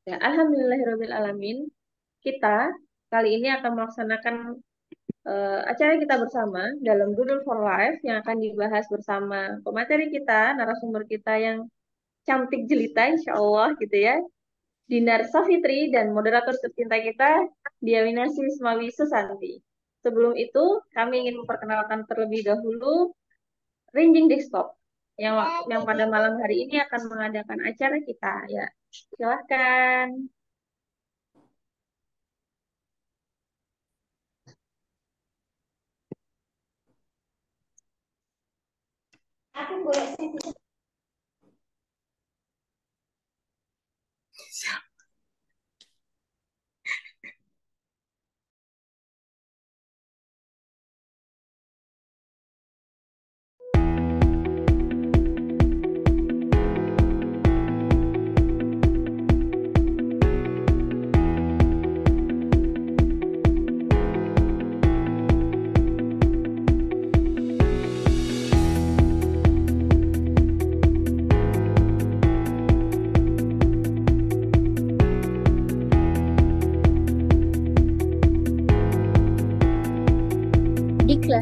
Ya, Alhamdulillahirabbil alamin. Kita kali ini akan melaksanakan acara kita bersama dalam Doodle for Life yang akan dibahas bersama pemateri kita, narasumber kita yang cantik jelita, insya Allah gitu ya. Dinar Safitri dan moderator tercinta kita, Diawinasi Ismawi Susanti. Sebelum itu, kami ingin memperkenalkan terlebih dahulu Ringing Desktop yang pada malam hari ini akan mengadakan acara kita. Ya, silahkan. Aku boleh Diklat.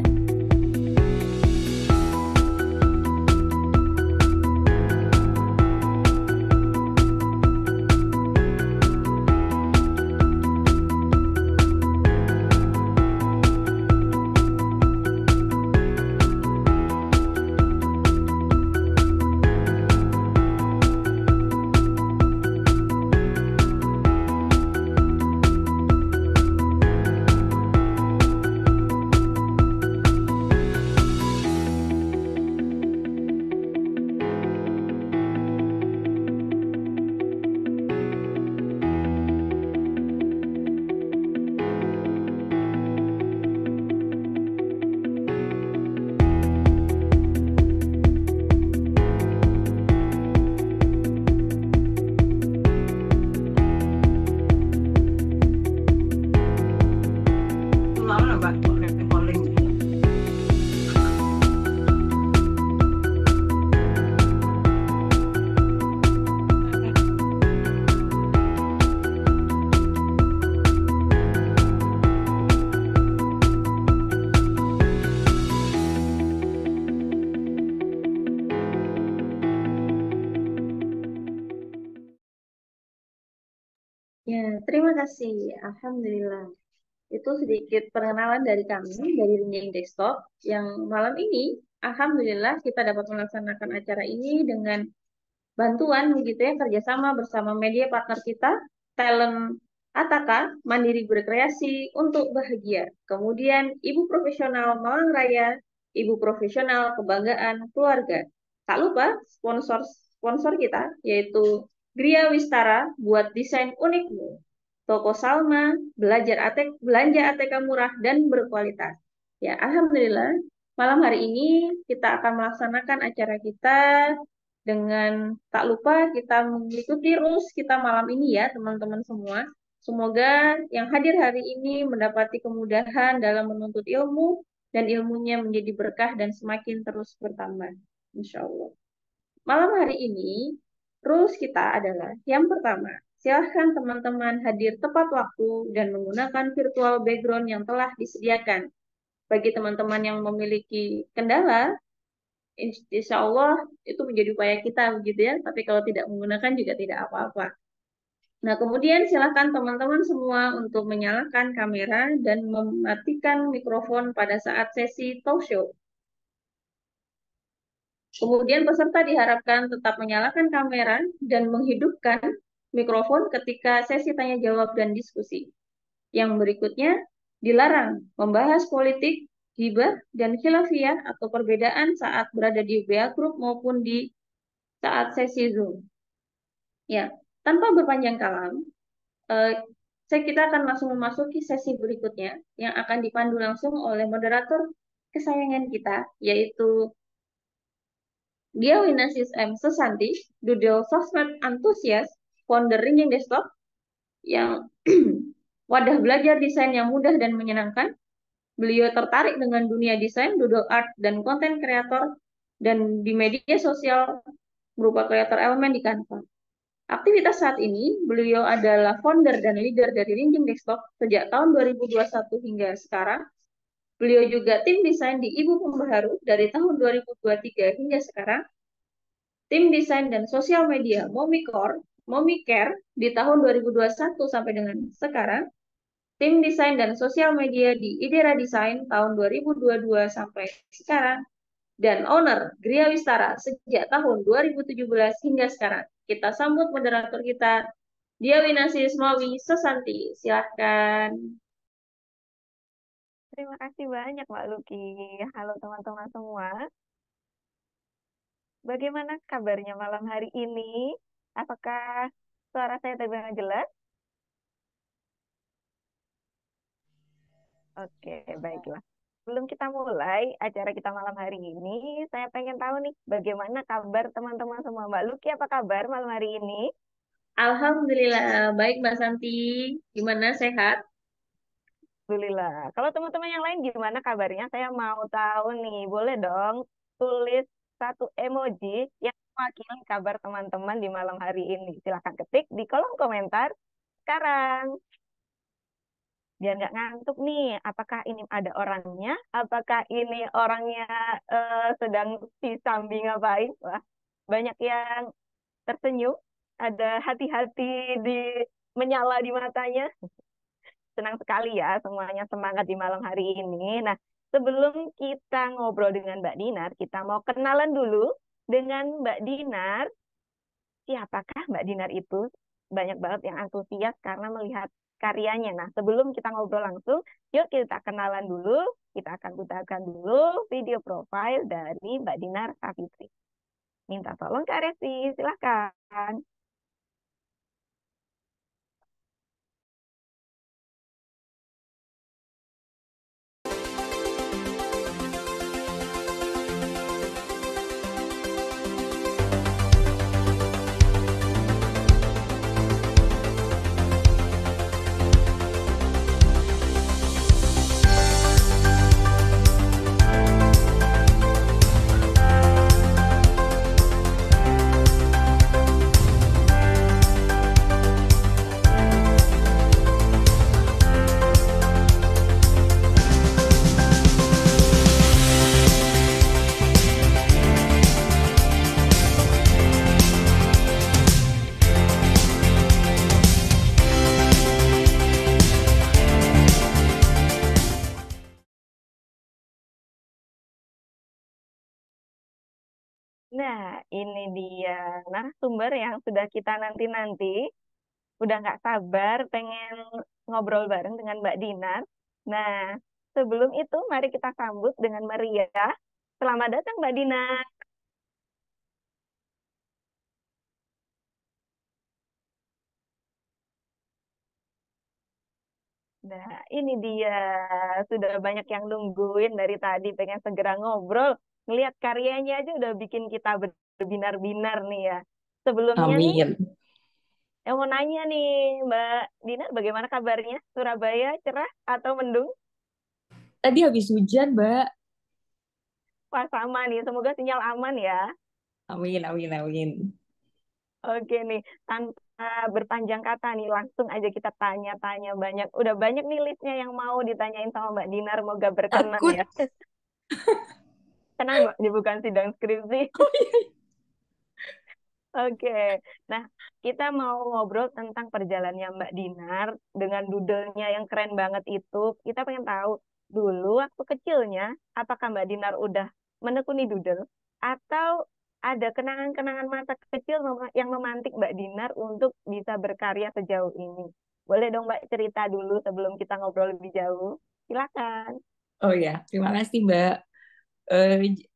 Ya, terima kasih. Alhamdulillah. Itu sedikit perkenalan dari kami, dari Ringing Desktop, yang malam ini, Alhamdulillah, kita dapat melaksanakan acara ini dengan bantuan begitu ya, kerjasama bersama media partner kita, talent Ataka, Mandiri Berkreasi untuk Bahagia. Kemudian Ibu Profesional Malang Raya, Ibu Profesional Kebanggaan Keluarga. Tak lupa sponsor kita, yaitu Gria Wistara buat desain unikmu. Toko Salma, belanja ATK murah dan berkualitas. Ya, Alhamdulillah, malam hari ini kita akan melaksanakan acara kita dengan tak lupa kita mengikuti rules kita malam ini ya, teman-teman semua. Semoga yang hadir hari ini mendapati kemudahan dalam menuntut ilmu dan ilmunya menjadi berkah dan semakin terus bertambah. Insya Allah. Malam hari ini, rules kita adalah yang pertama, silahkan teman-teman hadir tepat waktu dan menggunakan virtual background yang telah disediakan. Bagi teman-teman yang memiliki kendala, insya Allah itu menjadi upaya kita begitu ya. Tapi kalau tidak menggunakan juga tidak apa-apa. Nah, kemudian silakan teman-teman semua untuk menyalakan kamera dan mematikan mikrofon pada saat sesi talk show. Kemudian peserta diharapkan tetap menyalakan kamera dan menghidupkan mikrofon ketika sesi tanya jawab dan diskusi. Yang berikutnya, dilarang membahas politik, gibah, dan khilafiyah atau perbedaan saat berada di WA Group maupun di saat sesi Zoom. Ya, tanpa berpanjang kalam, eh, kita akan langsung memasuki sesi berikutnya yang akan dipandu langsung oleh moderator kesayangan kita, yaitu Dia Winasis M. Susanti, Doodle Sosmed Antusias, founder Ringing Desktop, yang wadah belajar desain yang mudah dan menyenangkan. Beliau tertarik dengan dunia desain, doodle art, dan konten kreator, dan di media sosial berupa kreator elemen di Canva. Aktivitas saat ini, beliau adalah founder dan leader dari Rinjing Desktop sejak tahun 2021 hingga sekarang. Beliau juga tim desain di Ibu Pembaharu dari tahun 2023 hingga sekarang. Tim desain dan sosial media Momicare di tahun 2021 sampai dengan sekarang. Tim desain dan sosial media di Idera Design tahun 2022 sampai sekarang. Dan owner Gria Wistara sejak tahun 2017 hingga sekarang. Kita sambut moderator kita, Dia Winasi Ismawi Sesanti. Silahkan. Terima kasih banyak Mbak Luki. Halo teman-teman semua. Bagaimana kabarnya malam hari ini? Apakah suara saya terdengar jelas? Oke, baiklah. Sebelum kita mulai acara kita malam hari ini, saya pengen tahu nih bagaimana kabar teman-teman semua. Mbak Luki, apa kabar malam hari ini? Alhamdulillah, baik Mbak Santi. Gimana, sehat? Alhamdulillah. Kalau teman-teman yang lain gimana kabarnya? Saya mau tahu nih. Boleh dong tulis satu emoji yang mewakili kabar teman-teman di malam hari ini. Silahkan ketik di kolom komentar sekarang. Biar nggak ngantuk nih. Apakah ini ada orangnya? Apakah ini orangnya sedang si sambi ngapain? Wah, banyak yang tersenyum. Ada hati-hati di menyala di matanya. Senang sekali ya semuanya semangat di malam hari ini. Nah, sebelum kita ngobrol dengan Mbak Dinar, kita mau kenalan dulu dengan Mbak Dinar. Siapakah Mbak Dinar itu? Banyak banget yang antusias karena melihat karyanya. Nah, sebelum kita ngobrol langsung, yuk kita kenalan dulu. Kita akan putarkan dulu video profile dari Mbak Dinar Savitri. Minta tolong Kak Resi, silahkan. Nah, ini dia narasumber yang sudah kita nanti-nanti. Udah nggak sabar pengen ngobrol bareng dengan Mbak Dinar. Nah, sebelum itu mari kita sambut dengan meriah. Selamat datang Mbak Dinar. Nah, ini dia. Sudah banyak yang nungguin dari tadi pengen segera ngobrol. Ngelihat karyanya aja udah bikin kita berbinar-binar nih ya. Sebelumnya nih, Amin. mau nanya nih Mbak Dinar, bagaimana kabarnya? Surabaya cerah atau mendung? Tadi habis hujan, Mbak. Wah, sama nih. Semoga sinyal aman ya. Amin, amin, amin. Oke nih, tanpa berpanjang kata nih, langsung aja kita tanya-tanya banyak. Udah banyak nih listnya yang mau ditanyain sama Mbak Dinar, moga berkenan Takut. ya. Tenang Mbak, ini bukan sidang skripsi. Oh, iya. Oke, nah kita mau ngobrol tentang perjalanannya Mbak Dinar dengan doodle-nya yang keren banget itu. Kita pengen tahu dulu waktu kecilnya, apakah Mbak Dinar udah menekuni doodle atau ada kenangan-kenangan masa kecil yang memantik Mbak Dinar untuk bisa berkarya sejauh ini. Boleh dong Mbak cerita dulu sebelum kita ngobrol lebih jauh. Silakan. Oh ya, terima kasih, Mbak.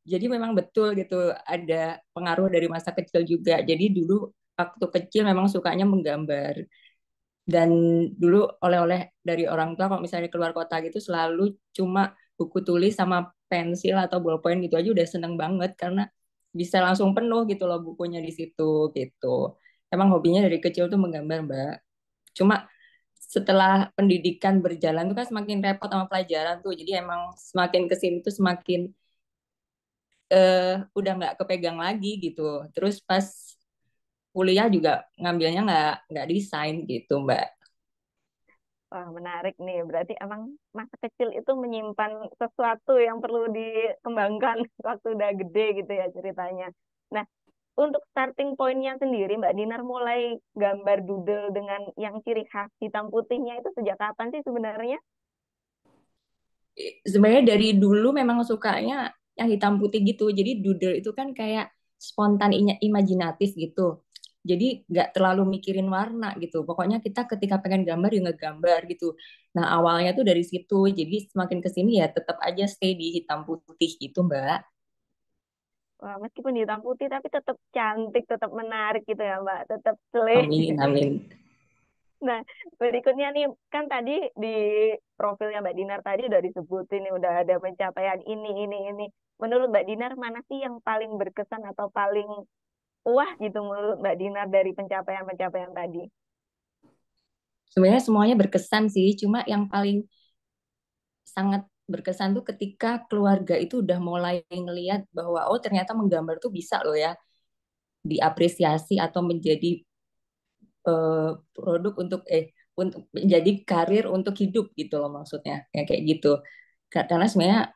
Jadi memang betul gitu, ada pengaruh dari masa kecil juga. Jadi dulu waktu kecil memang sukanya menggambar. Dan dulu oleh-oleh dari orang tua kalau misalnya keluar kota gitu selalu cuma buku tulis sama pensil atau bolpen gitu aja udah seneng banget karena bisa langsung penuh gitu loh bukunya di situ gitu. Emang hobinya dari kecil tuh menggambar, Mbak. Cuma setelah pendidikan berjalan tuh kan semakin repot sama pelajaran tuh. Jadi emang semakin kesini tuh semakin udah nggak kepegang lagi gitu. Terus pas kuliah juga ngambilnya nggak desain gitu Mbak. Wah, menarik nih. Berarti emang masa kecil itu menyimpan sesuatu yang perlu dikembangkan waktu udah gede gitu ya ceritanya. Nah, untuk starting point-nya sendiri, Mbak Dinar mulai gambar doodle dengan yang ciri khas hitam putihnya itu sejak kapan sih sebenarnya? Sebenarnya dari dulu memang sukanya yang hitam putih gitu. Jadi doodle itu kan kayak spontan imajinatif gitu. Jadi nggak terlalu mikirin warna gitu. Pokoknya kita ketika pengen gambar ya ngegambar gitu. Nah awalnya tuh dari situ. Jadi semakin kesini ya tetap aja stay di hitam putih gitu Mbak. Wah, meskipun hitam putih tapi tetap cantik, tetap menarik gitu ya, Mbak. Tetap slay. Amin, amin. Nah, berikutnya nih, kan tadi di profilnya Mbak Dinar tadi udah disebutin nih, udah ada pencapaian ini. Menurut Mbak Dinar, mana sih yang paling berkesan atau paling wah gitu menurut Mbak Dinar dari pencapaian-pencapaian tadi? Sebenarnya semuanya berkesan sih. Cuma yang paling sangat berkesan tuh ketika keluarga itu udah mulai ngelihat bahwa oh ternyata menggambar tuh bisa loh ya diapresiasi atau menjadi produk untuk menjadi karir untuk hidup gitu loh maksudnya ya kayak gitu. Karena sebenarnya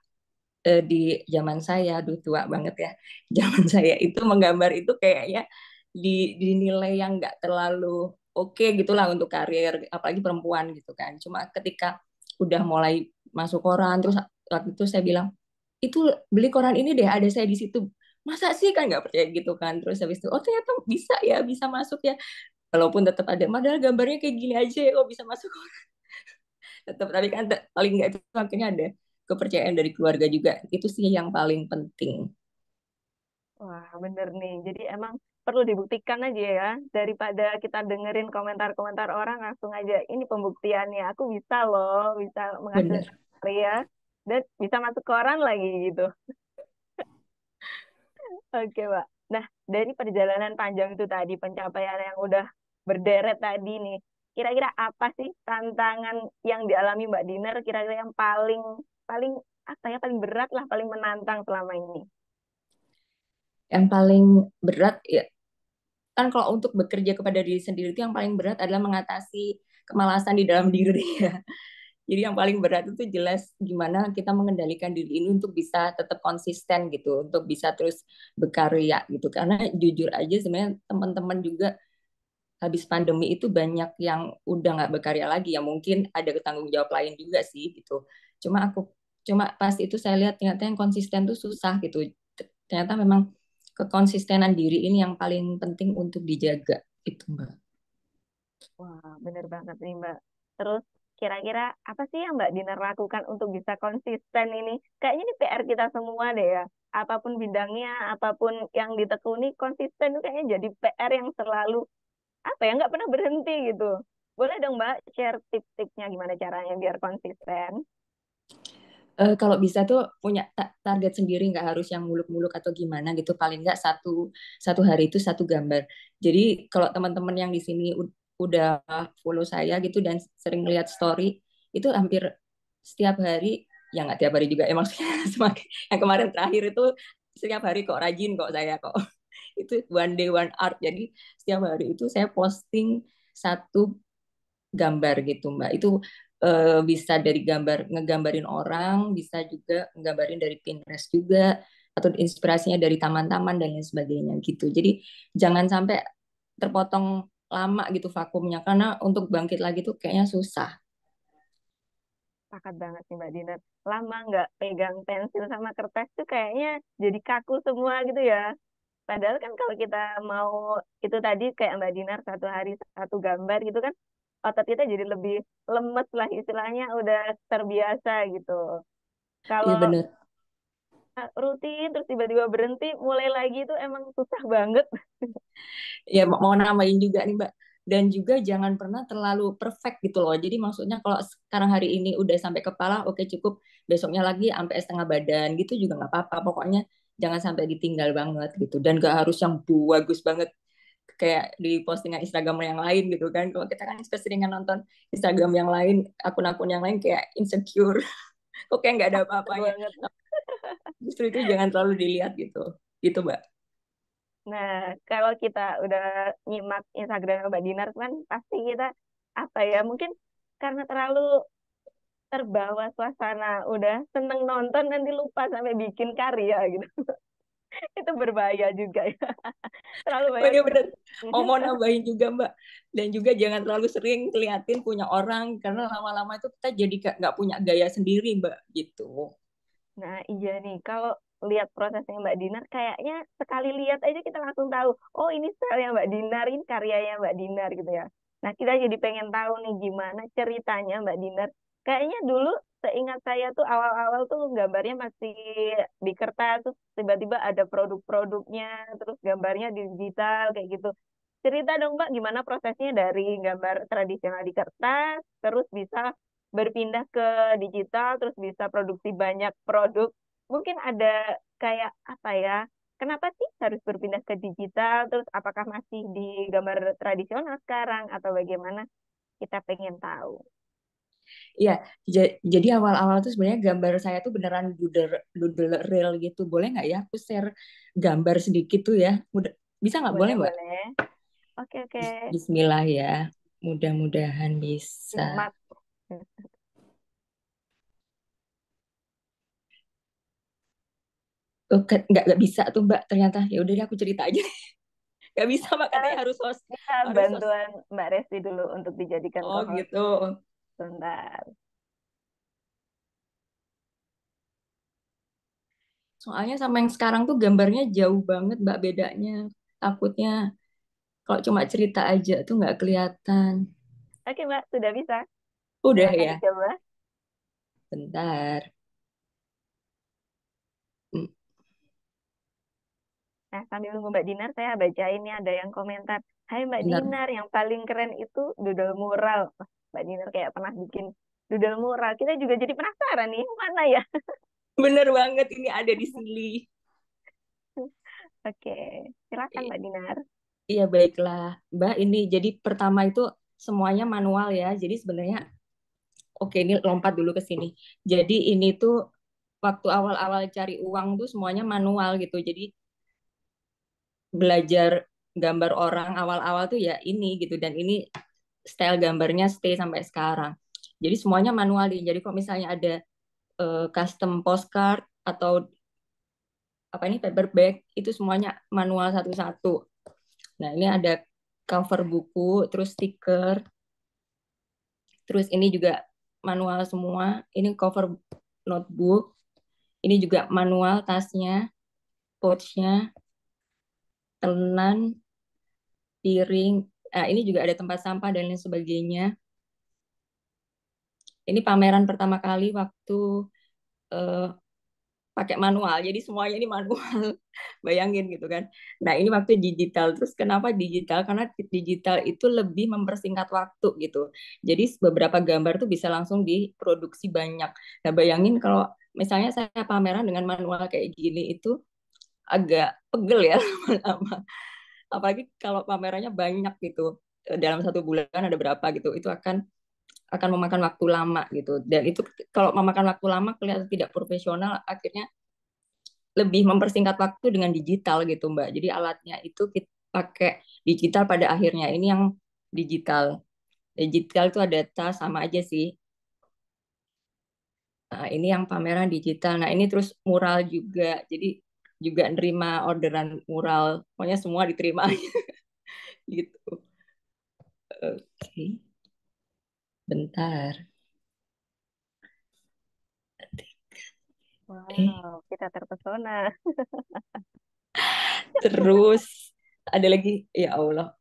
di zaman saya aduh tua banget ya. Zaman saya itu menggambar itu kayaknya dinilai yang nggak terlalu oke gitulah untuk karir apalagi perempuan gitu kan. Cuma ketika udah mulai masuk koran terus waktu itu saya bilang itu beli koran ini deh ada saya di situ, masa sih kan nggak percaya gitu kan, terus habis itu oh ternyata bisa ya bisa masuk ya, walaupun tetap ada padahal gambarnya kayak gini aja ya kok bisa masuk tetap, tapi kan paling nggak itu akhirnya ada kepercayaan dari keluarga juga, itu sih yang paling penting. Wah, bener nih. Jadi emang perlu dibuktikan aja ya, daripada kita dengerin komentar-komentar orang langsung aja, ini pembuktiannya, aku bisa loh, bisa menghasilkan Bener karya, dan bisa masuk koran lagi gitu. Oke, Mbak. Nah, dari perjalanan panjang itu tadi, pencapaian yang udah berderet tadi nih, kira-kira apa sih tantangan yang dialami Mbak Dinar, kira-kira yang paling, paling, apa ya, paling berat lah, paling menantang selama ini? yang paling berat ya kan kalau untuk bekerja kepada diri sendiri itu yang paling berat adalah mengatasi kemalasan di dalam diri ya. Jadi yang paling berat itu jelas gimana kita mengendalikan diri ini untuk bisa tetap konsisten gitu, untuk bisa terus berkarya gitu. Karena jujur aja sebenarnya teman-teman juga habis pandemi itu banyak yang udah nggak berkarya lagi ya, mungkin ada tanggung jawab lain juga sih gitu. Cuma pas itu saya lihat ternyata yang konsisten tuh susah gitu. Ternyata memang kekonsistenan diri ini yang paling penting untuk dijaga itu Mbak. Wah, bener banget nih, Mbak. Terus, kira-kira apa sih yang Mbak Dinar lakukan untuk bisa konsisten ini? Kayaknya ini PR kita semua deh ya. Apapun bidangnya, apapun yang ditekuni, konsisten itu kayaknya jadi PR yang selalu, apa ya, nggak pernah berhenti gitu. Boleh dong, Mbak, share tips-tipsnya gimana caranya biar konsisten? Kalau bisa tuh punya target sendiri, nggak harus yang muluk-muluk atau gimana gitu, paling nggak satu satu hari itu satu gambar. Jadi kalau teman-teman yang di sini udah follow saya gitu dan sering lihat story itu hampir setiap hari, ya nggak tiap hari juga emang semakin yang kemarin terakhir itu setiap hari kok, rajin kok saya kok. Itu one day one art, jadi setiap hari itu saya posting satu gambar gitu Mbak. Itu bisa dari gambar ngegambarin orang, bisa juga nggambarin dari Pinterest juga, atau inspirasinya dari taman-taman dan lain sebagainya gitu. Jadi jangan sampai terpotong lama gitu vakumnya, karena untuk bangkit lagi tuh kayaknya susah. Pakat banget nih Mbak Dinar. Lama nggak pegang pensil sama kertas tuh kayaknya jadi kaku semua gitu ya. Padahal kan kalau kita mau itu tadi kayak Mbak Dinar satu hari satu gambar gitu kan otot kita jadi lebih lemes lah istilahnya udah terbiasa gitu. Iya Kalau bener. rutin terus tiba-tiba berhenti mulai lagi itu emang susah banget. Ya mau nambahin juga nih Mbak, dan juga jangan pernah terlalu perfect gitu loh. Jadi maksudnya kalau sekarang hari ini udah sampai kepala oke cukup, besoknya lagi sampai setengah badan gitu juga nggak apa-apa, pokoknya jangan sampai ditinggal banget gitu, dan gak harus yang bagus banget kayak di postingan Instagram yang lain gitu kan. Kalau kita kan keseringan nonton Instagram yang lain, akun-akun yang lain kayak insecure kok kayak nggak ada Bener apa-apanya, banget. justru itu jangan terlalu dilihat gitu gitu Mbak. Nah, kalau kita udah nyimak Instagram Mbak Dinar kan pasti kita apa ya, mungkin karena terlalu terbawa suasana, udah seneng nonton nanti lupa sampai bikin karya gitu. Itu berbahaya juga ya. Terlalu Oh banyak. iya benar. Oh, mau nambahin juga Mbak. Dan juga jangan terlalu sering keliatin punya orang karena lama-lama itu kita jadi nggak punya gaya sendiri Mbak gitu. Nah, iya nih, kalau lihat prosesnya Mbak Dinar, kayaknya sekali lihat aja kita langsung tahu, oh ini style Mbak Dinar, ini karyanya Mbak Dinar gitu ya. Nah, kita jadi pengen tahu nih gimana ceritanya Mbak Dinar. Kayaknya dulu seingat saya tuh awal-awal tuh gambarnya masih di kertas, terus tiba-tiba ada produk-produknya, terus gambarnya digital kayak gitu. Cerita dong Mbak, gimana prosesnya dari gambar tradisional di kertas, terus bisa berpindah ke digital, terus bisa produksi banyak produk. Mungkin ada kayak apa ya? Kenapa sih harus berpindah ke digital? Terus apakah masih di gambar tradisional sekarang atau bagaimana? Kita pengen tahu. Iya, jadi awal-awal tuh sebenarnya gambar saya tuh beneran doodle, doodle real gitu. Boleh nggak ya aku share gambar sedikit tuh ya? Bisa nggak? Boleh Boleh, Mbak? boleh. Oke, oke. Bismillah ya. Mudah-mudahan bisa. Simak. Oh, nggak bisa tuh Mbak ternyata. Ya udah deh aku cerita aja. Nggak bisa Mbak Kita katanya bisa harus host. bantuan Mbak Resti dulu untuk dijadikan Oh co-host. gitu. Sebentar. Soalnya sama yang sekarang tuh gambarnya jauh banget Mbak bedanya. Takutnya kalau cuma cerita aja tuh nggak kelihatan. Oke, Mbak, sudah bisa. Udah Silakan ya, dicoba. bentar. Hmm, Nah, sambil nunggu Mbak Dinar, saya bacain nih ada yang komentar. Hai Mbak bentar. Dinar, yang paling keren itu doodle mural. Wah, Mbak Dinar kayak pernah bikin doodle mural. Kita juga jadi penasaran nih, mana ya? Bener banget ini ada di sini. Oke, silakan Mbak Dinar. Iya baiklah, Mbak. Ini jadi pertama itu semuanya manual ya. Jadi sebenarnya oke ini lompat dulu ke sini. Jadi ini tuh waktu awal-awal cari uang tuh semuanya manual gitu. Jadi belajar gambar orang awal-awal tuh ya ini gitu. Dan ini style gambarnya stay sampai sekarang. Jadi semuanya manual nih. Jadi kalau misalnya ada custom postcard atau apa ini paper bag itu semuanya manual satu-satu. Nah, ini ada cover buku, terus stiker, terus ini juga manual semua. Ini cover notebook, ini juga manual tasnya, pouchnya, telan, piring. Nah, ini juga ada tempat sampah dan lain sebagainya. Ini pameran pertama kali waktu eh, pakai manual. Jadi semuanya ini manual. Bayangin gitu kan. Nah, ini waktu digital. Terus kenapa digital? Karena digital itu lebih mempersingkat waktu gitu. Jadi beberapa gambar tuh bisa langsung diproduksi banyak. Nah, bayangin kalau misalnya saya pameran dengan manual kayak gini itu agak pegel ya lama-lama. Apalagi kalau pamerannya banyak gitu. Dalam 1 bulan ada berapa gitu. Itu akan memakan waktu lama gitu. Dan itu kalau memakan waktu lama kelihatan tidak profesional, akhirnya lebih mempersingkat waktu dengan digital gitu Mbak. Jadi alatnya itu kita pakai digital pada akhirnya. Ini yang digital. Digital itu ada tas sama aja sih. Nah, ini yang pameran digital. Nah, ini terus mural juga. Jadi juga nerima orderan mural. Pokoknya semua diterima gitu. Oke, bentar. Eh, Wow, kita terpesona. terus ada lagi ya Allah.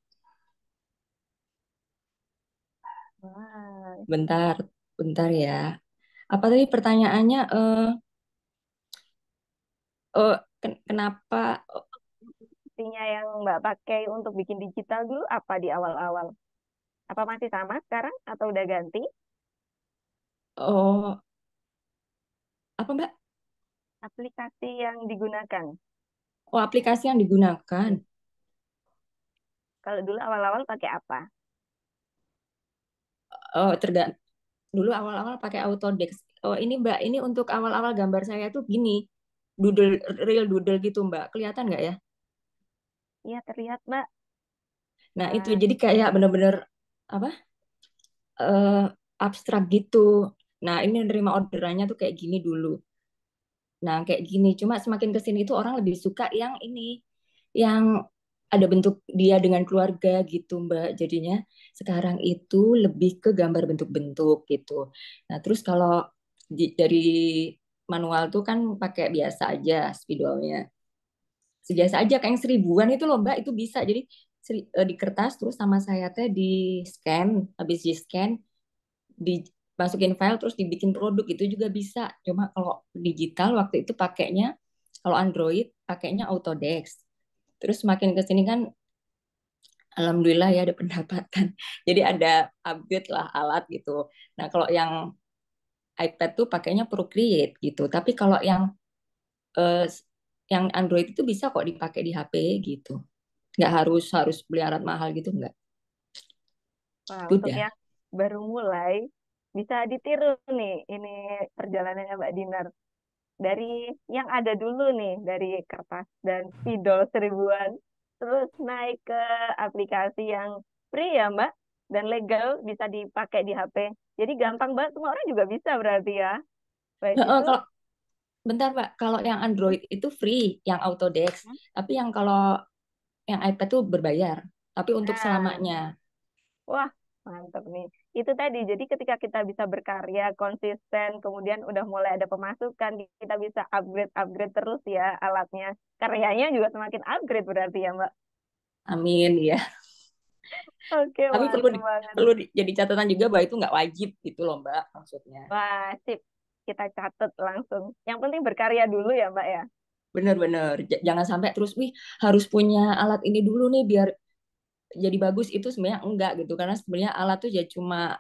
Wow. Bentar, bentar ya. Apa tadi pertanyaannya? Kenapa? Buktinya yang Mbak pakai untuk bikin digital dulu apa di awal-awal? Apa masih sama sekarang atau udah ganti? Oh, apa Mbak? Aplikasi yang digunakan. Oh, aplikasi yang digunakan. Kalau dulu awal-awal pakai apa? Oh, dulu awal-awal pakai Autodesk. Oh, ini Mbak, ini untuk awal-awal gambar saya tuh gini. Doodle, real doodle gitu Mbak. Kelihatan nggak ya? Iya terlihat Mbak. Nah, itu Wah, jadi kayak bener-bener apa? eh, Abstrak gitu. Nah, ini nerima orderannya tuh kayak gini dulu. Nah, kayak gini. Cuma semakin ke sini itu orang lebih suka yang ini, yang ada bentuk dia dengan keluarga gitu, Mbak. Jadinya sekarang itu lebih ke gambar bentuk-bentuk gitu. Nah, terus kalau dari manual tuh kan pakai biasa aja spidolnya. Sebiasa aja kayak yang 1000-an itu loh, Mbak, itu bisa. Jadi di kertas terus sama saya teh di scan, habis di scan dimasukin file terus dibikin produk itu juga bisa. Cuma kalau digital waktu itu pakainya kalau Android pakainya Autodesk. Terus makin ke sini kan alhamdulillah ya ada pendapatan. Jadi ada upgrade lah alat gitu. Nah, kalau yang iPad tuh pakainya Procreate gitu. Tapi kalau eh, yang Android itu bisa kok dipakai di HP gitu. Nggak harus harus beli alat mahal gitu nggak. wah, untuk Udah. yang baru mulai bisa ditiru nih ini perjalanannya Mbak Dinar. Dari yang ada dulu nih, dari kertas dan spidol 1000-an, terus naik ke aplikasi yang free ya Mbak, dan legal bisa dipakai di HP. Jadi gampang banget, semua orang juga bisa berarti ya. Baik itu, Kalau bentar Pak, kalau yang Android itu free, yang Autodesk. Tapi yang kalau yang iPad tuh berbayar, tapi untuk nah, selamanya. wah mantap nih. Itu tadi, jadi ketika kita bisa berkarya konsisten, kemudian udah mulai ada pemasukan, kita bisa upgrade-upgrade terus ya alatnya. Karyanya juga semakin upgrade berarti ya Mbak. Amin ya. Oke, Tapi mantap banget. jadi catatan juga bahwa itu nggak wajib gitu loh Mbak maksudnya. Wah, sip. Kita catat langsung. Yang penting berkarya dulu ya, Mbak ya. Bener-bener. Jangan sampai terus, wih harus punya alat ini dulu nih biar jadi bagus. Itu sebenarnya enggak gitu. Karena sebenarnya alat tuh ya cuma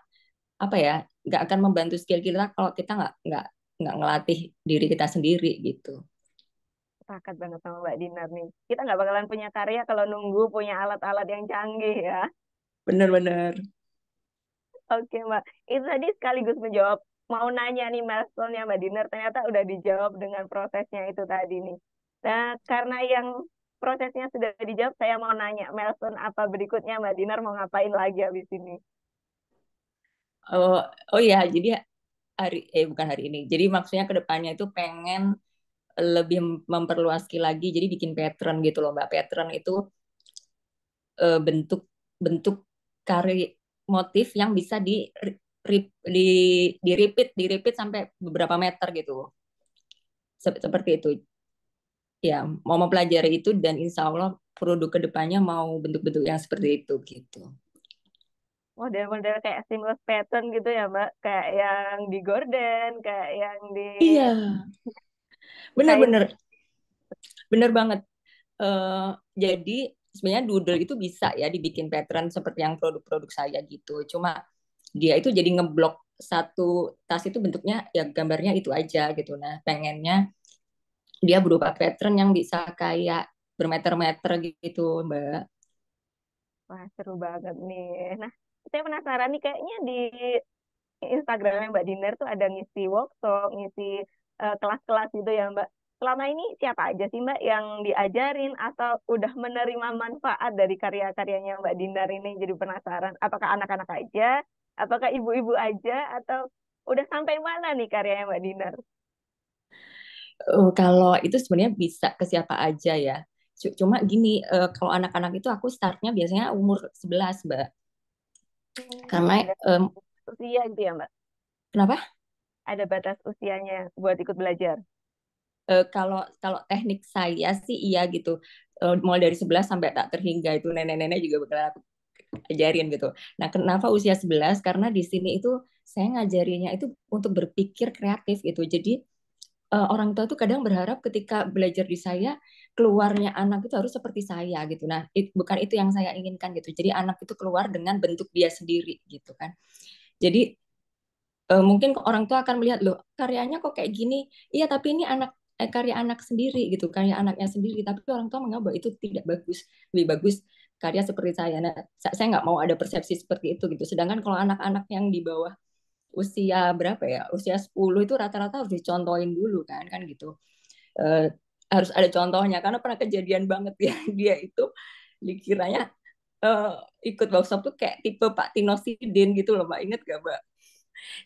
apa ya, nggak akan membantu skill kita kalau kita nggak ngelatih diri kita sendiri gitu. Sepakat banget sama Mbak Dinar nih. Kita nggak bakalan punya karya kalau nunggu punya alat-alat yang canggih ya. Bener-bener. Oke, Mbak. Itu tadi sekaligus menjawab. Mau nanya nih milestone-nya Mbak Dinar, ternyata udah dijawab dengan prosesnya itu tadi nih. Nah, karena yang prosesnya sudah dijawab, saya mau nanya milestone apa berikutnya Mbak Dinar mau ngapain lagi habis ini? Oh, oh ya, jadi bukan hari ini. Jadi maksudnya ke depannya itu pengen lebih memperluas skill lagi. Jadi bikin pattern gitu loh, Mbak. Pattern itu bentuk bentuk kari motif yang bisa di di repeat sampai beberapa meter gitu. Seperti itu. Ya, mau mempelajari itu dan insya Allah produk kedepannya mau bentuk-bentuk yang seperti itu gitu. Model-model kayak seamless pattern gitu ya Mbak, kayak yang di Gordon, kayak yang di Iya, kain. benar-benar, benar banget. Jadi sebenarnya doodle itu bisa ya dibikin pattern seperti yang produk-produk saya gitu. Cuma dia itu jadi ngeblok satu tas itu bentuknya ya gambarnya itu aja gitu. Nah, pengennya dia berupa pattern yang bisa kayak bermeter-meter gitu, Mbak. Wah, seru banget nih. Nah, saya penasaran nih kayaknya di Instagramnya Mbak Dinar tuh ada ngisi workshop, ngisi kelas-kelas gitu ya Mbak. Selama ini siapa aja sih Mbak yang diajarin atau udah menerima manfaat dari karya-karyanya Mbak Dinar ini? Jadi penasaran, apakah anak-anak aja, apakah ibu-ibu aja, atau udah sampai mana nih karyanya Mbak Dinar? Kalau itu sebenarnya bisa ke siapa aja ya. Cuma gini, kalau anak-anak itu aku startnya biasanya umur 11, Mbak. Karena Ada usia gitu ya Mbak? kenapa? Ada batas usianya buat ikut belajar. Kalau kalau teknik saya sih iya gitu. Mulai dari 11 sampai tak terhingga itu nenek-nenek juga bakal aku ajarin gitu. Nah, kenapa usia 11? Karena di sini itu saya ngajarinya itu untuk berpikir kreatif gitu. Jadi orang tua tuh kadang berharap ketika belajar di saya keluarnya anak itu harus seperti saya gitu. Nah, bukan itu yang saya inginkan gitu. Jadi anak itu keluar dengan bentuk dia sendiri gitu kan. Jadi mungkin orang tua akan melihat loh karyanya kok kayak gini. Iya, tapi ini karya anak sendiri gitu, karya anaknya sendiri. Tapi orang tua menganggap bahwa itu tidak bagus, lebih bagus karya seperti saya. Nah, saya nggak mau ada persepsi seperti itu gitu. Sedangkan kalau anak-anak yang di bawah usia berapa ya, usia 10 itu rata-rata harus dicontohin dulu kan gitu. Eh, harus ada contohnya karena pernah kejadian banget ya dia itu Dikiranya eh, ikut workshop tuh kayak tipe Pak Tino Sidin gitu loh Mbak, inget gak Mbak?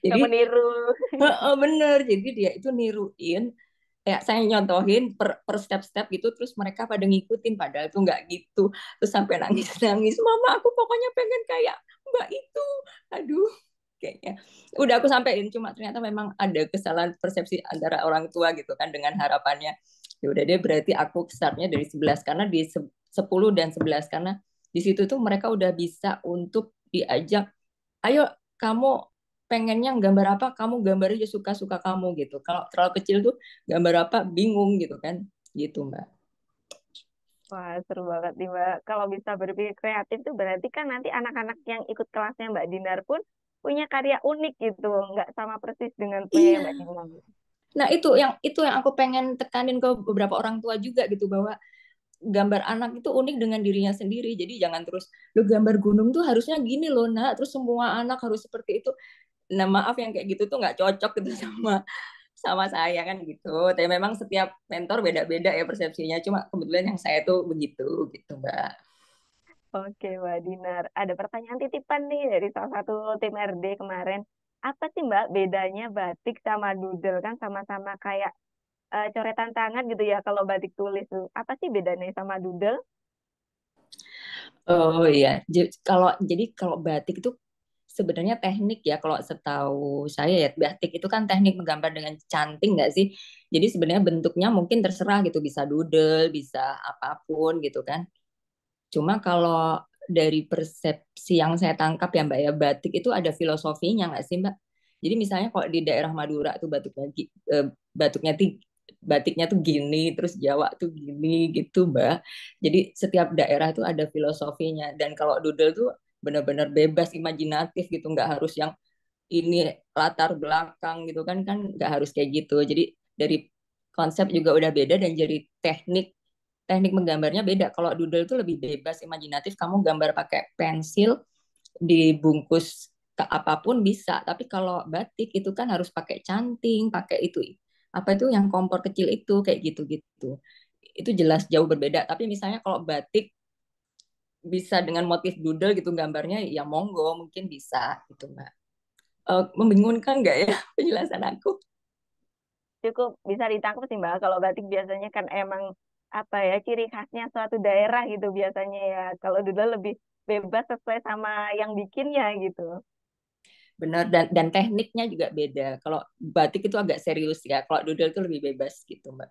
Jadi Kamu niru. bener, jadi dia itu niruin kayak saya nyontohin per step-step gitu, terus mereka pada ngikutin, padahal itu nggak gitu, terus sampai nangis-nangis, mama aku pokoknya pengen kayak mbak itu, aduh, kayaknya udah aku sampein, cuma ternyata memang ada kesalahan persepsi antara orang tua gitu kan dengan harapannya. Ya udah deh, berarti aku startnya dari 11 karena di 10 dan 11 karena di situ tuh mereka udah bisa untuk diajak, ayo kamu pengennya gambar apa, kamu gambar aja suka-suka kamu gitu. Kalau terlalu kecil tuh gambar apa bingung gitu kan, gitu Mbak. Wah, seru banget nih, Mbak. Kalau bisa berpikir kreatif tuh berarti kan nanti anak-anak yang ikut kelasnya Mbak Dinar pun punya karya unik gitu, nggak sama persis dengan punya Mbak Iya, Dinar. nah itu yang aku pengen tekanin ke beberapa orang tua juga gitu, bahwa gambar anak itu unik dengan dirinya sendiri. Jadi jangan terus lo gambar gunung tuh harusnya gini loh nak, terus semua anak harus seperti itu. Nah maaf, yang kayak gitu tuh nggak cocok gitu sama sama saya kan gitu. Tapi memang setiap mentor beda-beda ya persepsinya. Cuma kebetulan yang saya tuh begitu gitu Mbak. Oke, Mbak Dinar. Ada pertanyaan titipan nih dari salah satu tim RD kemarin. Apa sih, Mbak, bedanya batik sama doodle? Kan sama-sama kayak coretan tangan gitu ya kalau batik tulis tuh. Apa sih bedanya sama doodle? Oh iya, jadi kalau batik itu sebenarnya teknik ya, kalau setahu saya ya, batik itu kan teknik menggambar dengan cantik nggak sih? Jadi sebenarnya bentuknya mungkin terserah gitu, bisa doodle, bisa apapun gitu kan. Cuma kalau dari persepsi yang saya tangkap ya Mbak ya, batik itu ada filosofinya nggak sih Mbak? Jadi misalnya kalau di daerah Madura tuh batuknya tuh batiknya tuh gini, terus Jawa tuh gini gitu Mbak. Jadi setiap daerah tuh ada filosofinya. Dan kalau doodle tuh benar-benar bebas imajinatif gitu, nggak harus yang ini latar belakang gitu kan, nggak harus kayak gitu. Jadi dari konsep juga udah beda, dan jadi teknik teknik menggambarnya beda. Kalau doodle itu lebih bebas imajinatif, kamu gambar pakai pensil, dibungkus ke apapun bisa. Tapi kalau batik itu kan harus pakai canting, pakai itu apa itu yang kompor kecil itu kayak gitu-gitu. Itu jelas jauh berbeda. Tapi misalnya kalau batik bisa dengan motif doodle gitu gambarnya, ya monggo mungkin bisa gitu Mbak. Membingungkan nggak ya penjelasan aku? Cukup bisa ditangkap sih, Mbak. Kalau batik biasanya kan emang apa ya ciri khasnya suatu daerah gitu biasanya ya. Kalau doodle lebih bebas sesuai sama yang bikinnya gitu. Benar, dan tekniknya juga beda. Kalau batik itu agak serius ya, kalau doodle itu lebih bebas gitu Mbak.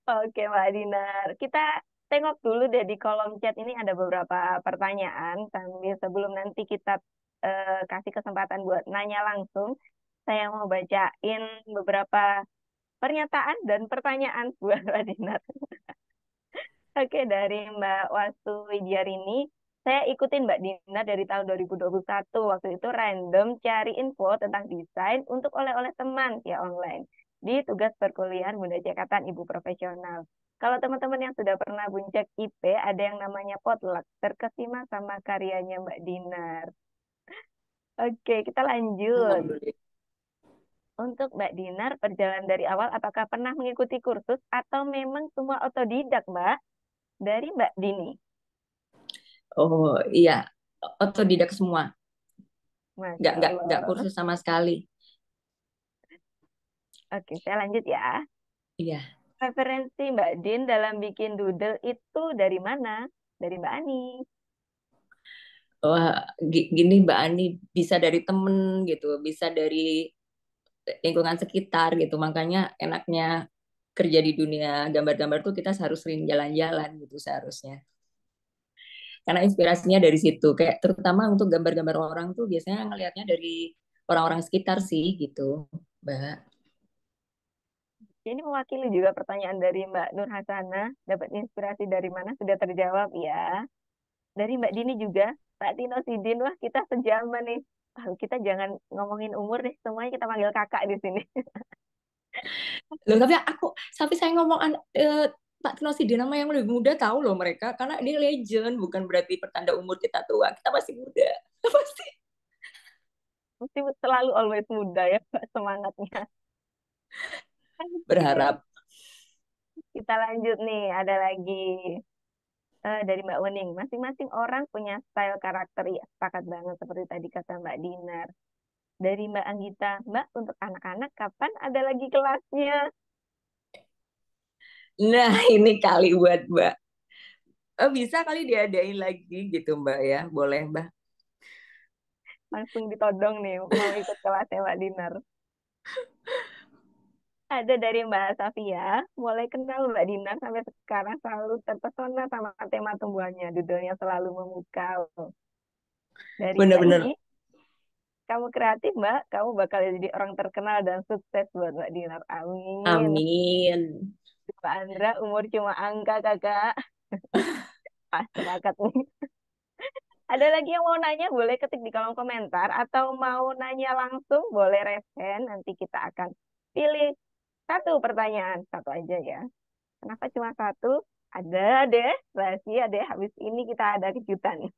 Oke, Mbak Dinar. Kita tengok dulu deh di kolom chat ini ada beberapa pertanyaan. Sambil sebelum nanti kita kasih kesempatan buat nanya langsung, saya mau bacain beberapa pernyataan dan pertanyaan buat Mbak Dinar. Oke, dari Mbak Wastu Widiarini, saya ikutin Mbak Dina dari tahun 2021. Waktu itu random cari info tentang desain untuk oleh-oleh teman via online. Di tugas perkuliahan Bunda Cekatan Ibu Profesional. Kalau teman-teman yang sudah pernah buncak IP, ada yang namanya potluck. Terkesima sama karyanya Mbak Dinar. Oke, kita lanjut. Alhamdulillah. Untuk Mbak Dinar, perjalanan dari awal apakah pernah mengikuti kursus atau memang semua otodidak, Mbak? Dari Mbak Dini. Oh iya, otodidak semua, Masya nggak Allah. kursus sama sekali. Oke, saya lanjut ya. Iya. Referensi Mbak Din dalam bikin doodle itu dari mana? Dari Mbak Ani. Wah, gini Mbak Ani, bisa dari temen gitu, bisa dari lingkungan sekitar gitu. Makanya enaknya kerja di dunia gambar-gambar tuh kita harus sering jalan-jalan gitu seharusnya. Karena inspirasinya dari situ. Kayak terutama untuk gambar-gambar orang tuh biasanya ngelihatnya dari orang-orang sekitar sih gitu, Mbak. Ini mewakili juga pertanyaan dari Mbak Nur Hasana. Dapat inspirasi dari mana? Sudah terjawab ya. Dari Mbak Dini juga. Pak Tino Sidin, wah kita sejaman nih. Ah, kita jangan ngomongin umur deh. Semuanya kita panggil kakak di sini. Loh, tapi saya ngomong Pak Tino Sidinama yang lebih muda tahu loh mereka, karena dia legend, bukan berarti pertanda umur kita tua, kita masih muda. Pasti Mesti selalu always muda ya, Pak, semangatnya. Oke, berharap. kita lanjut nih. Ada lagi. dari Mbak Wening. Masing-masing orang punya style karakter ya, sepakat banget seperti tadi kata Mbak Dinar. Dari Mbak Anggita, Mbak untuk anak-anak kapan ada lagi kelasnya? Nah, ini kali buat Mbak. Bisa kali diadain lagi gitu Mbak ya. Boleh Mbak. Langsung ditodong nih, mau ikut kelasnya Mbak Dinar. Ada dari Mbak Safia, mulai kenal Mbak Dinar sampai sekarang selalu terpesona sama tema tumbuhannya, judulnya selalu memukau. Dari Mbak Bener-bener. Nini, kamu kreatif Mbak, kamu bakal jadi orang terkenal dan sukses buat Mbak Dinar. Amin. Amin. Mbak Andra, umur cuma angka kakak. Ah, sepakat nih. Ada lagi yang mau nanya, boleh ketik di kolom komentar. Atau mau nanya langsung, boleh resen. Nanti kita akan pilih satu pertanyaan. Satu aja ya. Kenapa cuma satu? Ada deh, rahasia deh. Habis ini kita ada kejutan.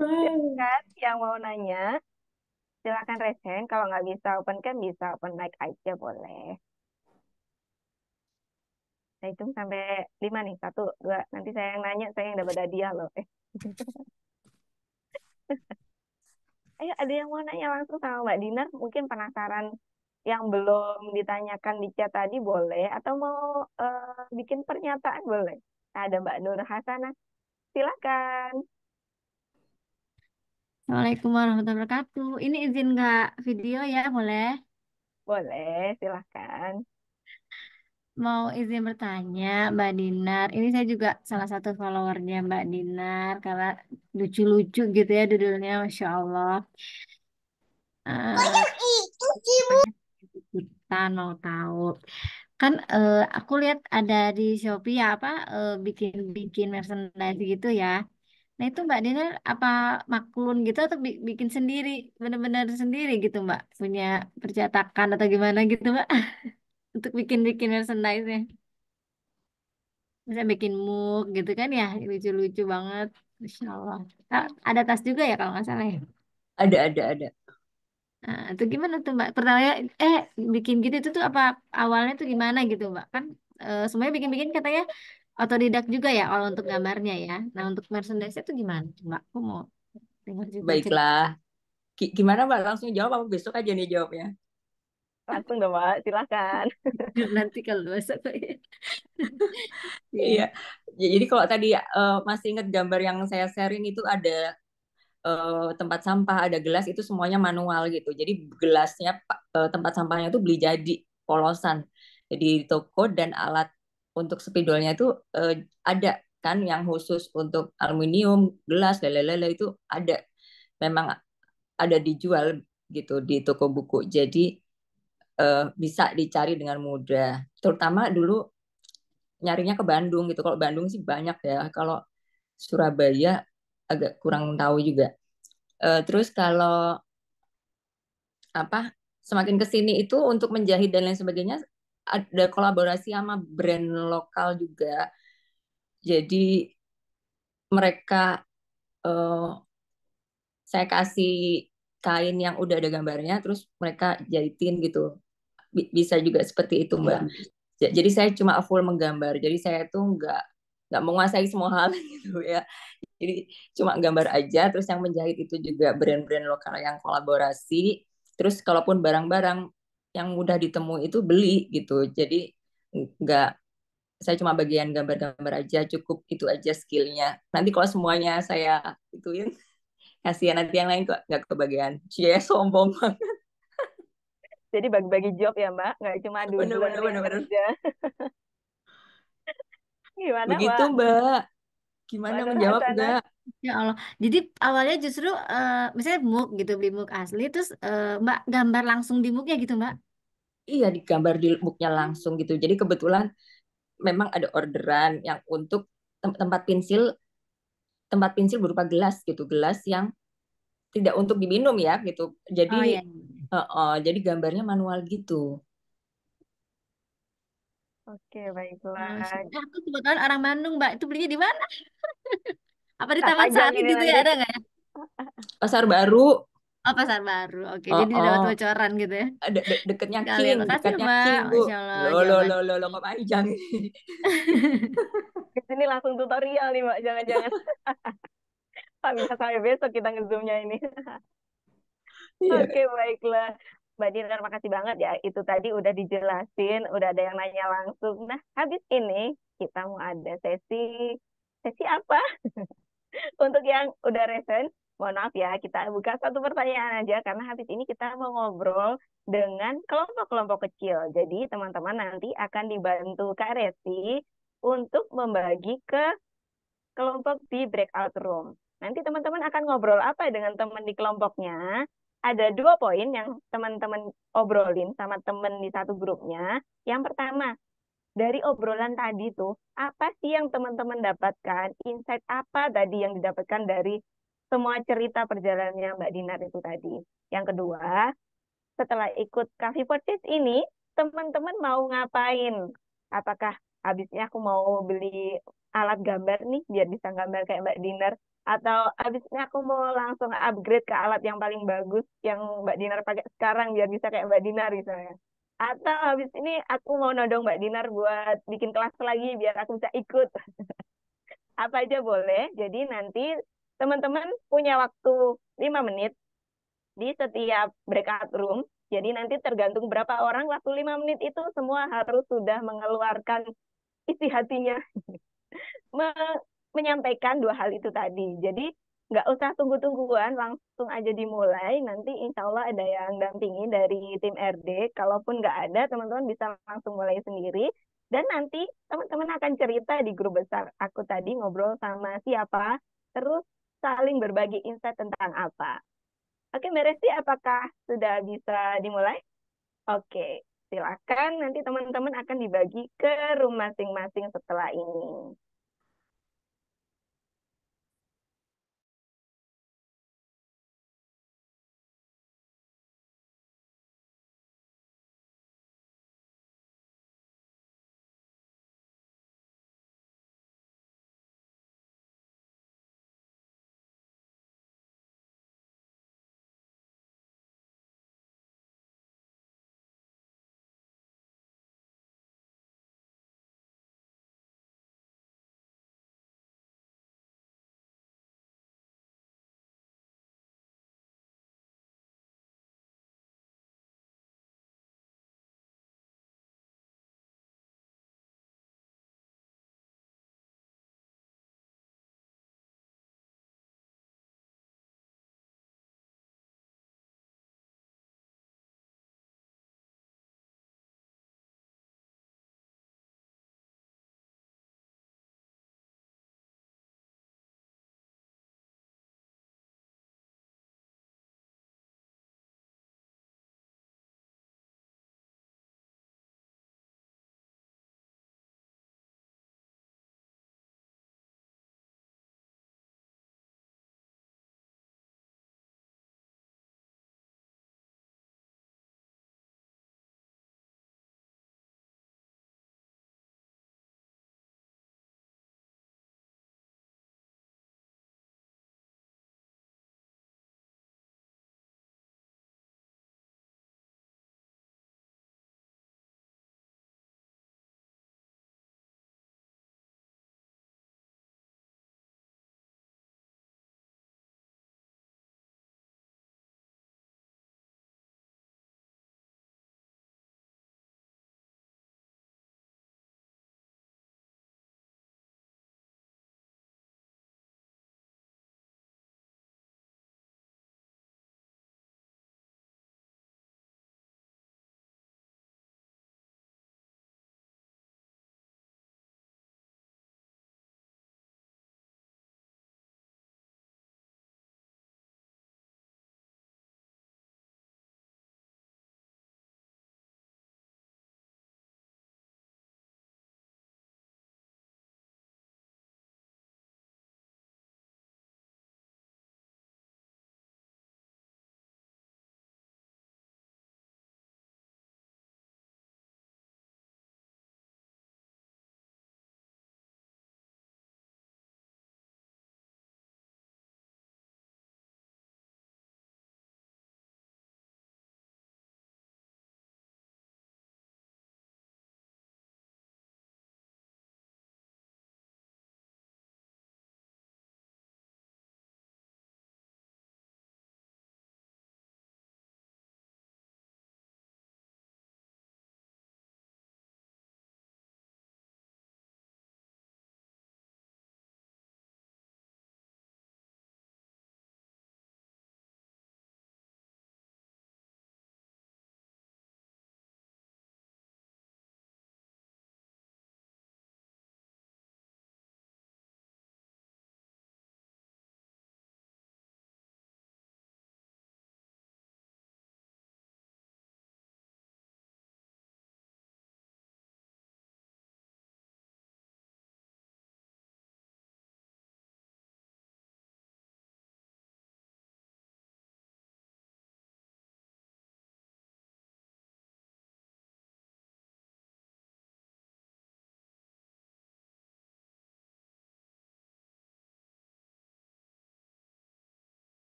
Wow. Silakan yang mau nanya, silakan resen. Kalau nggak bisa open cam, bisa open mic aja boleh. Saya hitung sampai 5 nih. Satu, dua. Nanti saya yang nanya, saya yang dapat hadiah loh. Ayo, ada yang mau nanya langsung sama Mbak Dinar? Mungkin penasaran yang belum ditanyakan di chat tadi boleh. Atau mau bikin pernyataan boleh. Ada Mbak Nur Hasanah. Silakan. Assalamualaikum warahmatullahi wabarakatuh. Ini izin nggak video ya, boleh? Boleh, silakan. Mau izin bertanya, Mbak Dinar. Ini saya juga salah satu followernya Mbak Dinar karena lucu-lucu gitu ya judulnya, Masya Allah. Eh, kita mau tahu. Kan aku lihat ada di Shopee ya apa bikin merchandise gitu ya. Nah itu Mbak Dinar apa maklun gitu atau bikin sendiri, benar-benar sendiri gitu Mbak? Punya percetakan atau gimana gitu Mbak? Untuk bikin-bikin merchandise-nya. Bisa bikin mug gitu kan ya, lucu-lucu banget. Masya Allah. Ah, ada tas juga ya kalau nggak salah ya. Ada. Nah, itu gimana tuh Mbak? Pertamanya, eh bikin gitu itu tuh apa awalnya tuh gimana gitu Mbak? Kan semuanya bikin-bikin katanya otodidak juga ya kalau untuk gambarnya ya. Nah untuk merchandise itu gimana tuh, Mbak? Aku mau dengar juga cerita. Baiklah. Gimana Mbak? Langsung jawab apa besok aja nih jawabnya? Langsung dong Mbak, silakan. Nanti kalau besok ya. Iya. Iya. Jadi kalau tadi masih ingat gambar yang saya sharing itu ada tempat sampah, ada gelas itu semuanya manual gitu. Jadi gelasnya tempat sampahnya itu beli jadi polosan. Jadi di toko dan alat untuk spidolnya itu ada kan yang khusus untuk aluminium, gelas, lele itu ada. Memang ada dijual gitu di toko buku. Jadi bisa dicari dengan mudah. Terutama dulu nyarinya ke Bandung gitu. Kalau Bandung sih banyak ya. Kalau Surabaya agak kurang tahu juga. Terus kalau apa semakin ke sini itu untuk menjahit dan lain sebagainya ada kolaborasi sama brand lokal juga. Jadi mereka eh, saya kasih kain yang udah ada gambarnya, terus mereka jahitin gitu. Bisa juga seperti itu, Mbak. Jadi saya cuma full menggambar. Jadi saya tuh nggak menguasai semua hal gitu ya. Jadi cuma gambar aja, terus yang menjahit itu juga brand-brand lokal yang kolaborasi. Terus kalaupun barang-barang yang mudah ditemui itu beli gitu. Jadi nggak, saya cuma bagian gambar-gambar aja, cukup itu aja skillnya. Nanti kalau semuanya saya ituin, kasihan nanti yang lain kok nggak kebagian. Cie, sombong banget. Jadi bagi-bagi job ya Mbak, nggak cuma dua-duanya yang Bener-bener. kerja. Gimana Begitu Mbak? Mbak. Gimana Mbak Nur menjawab Hasanah? nggak? Ya Allah. Jadi awalnya justru misalnya mug gitu, beli mug asli, terus Mbak gambar langsung di mugnya gitu Mbak. Iya, digambar di booknya langsung gitu. Jadi kebetulan memang ada orderan yang untuk tempat pensil berupa gelas gitu, gelas yang tidak untuk diminum ya gitu. Oh Jadi iya. jadi gambarnya manual gitu. Oke, Masya baiklah. Allah. Aku kebetulan orang Bandung Mbak. Itu belinya di mana? Apa di Tak Taman pajang Sari ini gitu ya? nanti. Ada nggak ya? Pasar Baru, Oh Pasar Baru. Oke. oh, Jadi dapat oh, bocoran gitu ya. ada dekatnya Sekalian. Makasih ya dekatnya Mbak. King Bu. Masya Allah Lo jawaban. kok panjang ini. ini langsung tutorial nih Mbak, jangan-jangan. Pak bisa sampai besok kita ngezoomnya ini. Iya. Oke, baiklah. Mbak Dinar, makasih banget ya. Itu tadi udah dijelasin, udah ada yang nanya langsung. Nah, habis ini kita mau ada sesi apa? Untuk yang udah recent, mohon maaf ya, kita buka satu pertanyaan aja karena habis ini kita mau ngobrol dengan kelompok-kelompok kecil. Jadi teman-teman nanti akan dibantu Kak Resi untuk membagi ke kelompok di breakout room. Nanti teman-teman akan ngobrol apa dengan teman di kelompoknya. Ada 2 poin yang teman-teman obrolin sama teman di satu grupnya. Yang pertama, dari obrolan tadi tuh, apa sih yang teman-teman dapatkan? Insight apa tadi yang didapatkan dari semua cerita perjalanannya Mbak Dinar itu tadi? Yang kedua, setelah ikut Coffee Purchase ini, teman-teman mau ngapain? Apakah habisnya aku mau beli alat gambar nih, biar bisa gambar kayak Mbak Dinar? Atau habisnya aku mau langsung upgrade ke alat yang paling bagus, yang Mbak Dinar pakai sekarang, biar bisa kayak Mbak Dinar misalnya? Atau habis ini aku mau nodong Mbak Dinar buat bikin kelas lagi biar aku bisa ikut. Apa aja boleh. Jadi nanti teman-teman punya waktu 5 menit di setiap breakout room. Jadi nanti tergantung berapa orang, waktu 5 menit itu semua harus sudah mengeluarkan isi hatinya menyampaikan 2 hal itu tadi. Jadi nggak usah tunggu-tungguan, langsung aja dimulai. Nanti insya Allah ada yang dampingi dari tim RD. Kalaupun nggak ada, teman-teman bisa langsung mulai sendiri. Dan nanti teman-teman akan cerita di grup besar. Aku tadi ngobrol sama siapa, terus saling berbagi insight tentang apa. Oke, Mbak Resti, apakah sudah bisa dimulai? Oke, silakan. Nanti teman-teman akan dibagi ke room masing-masing setelah ini.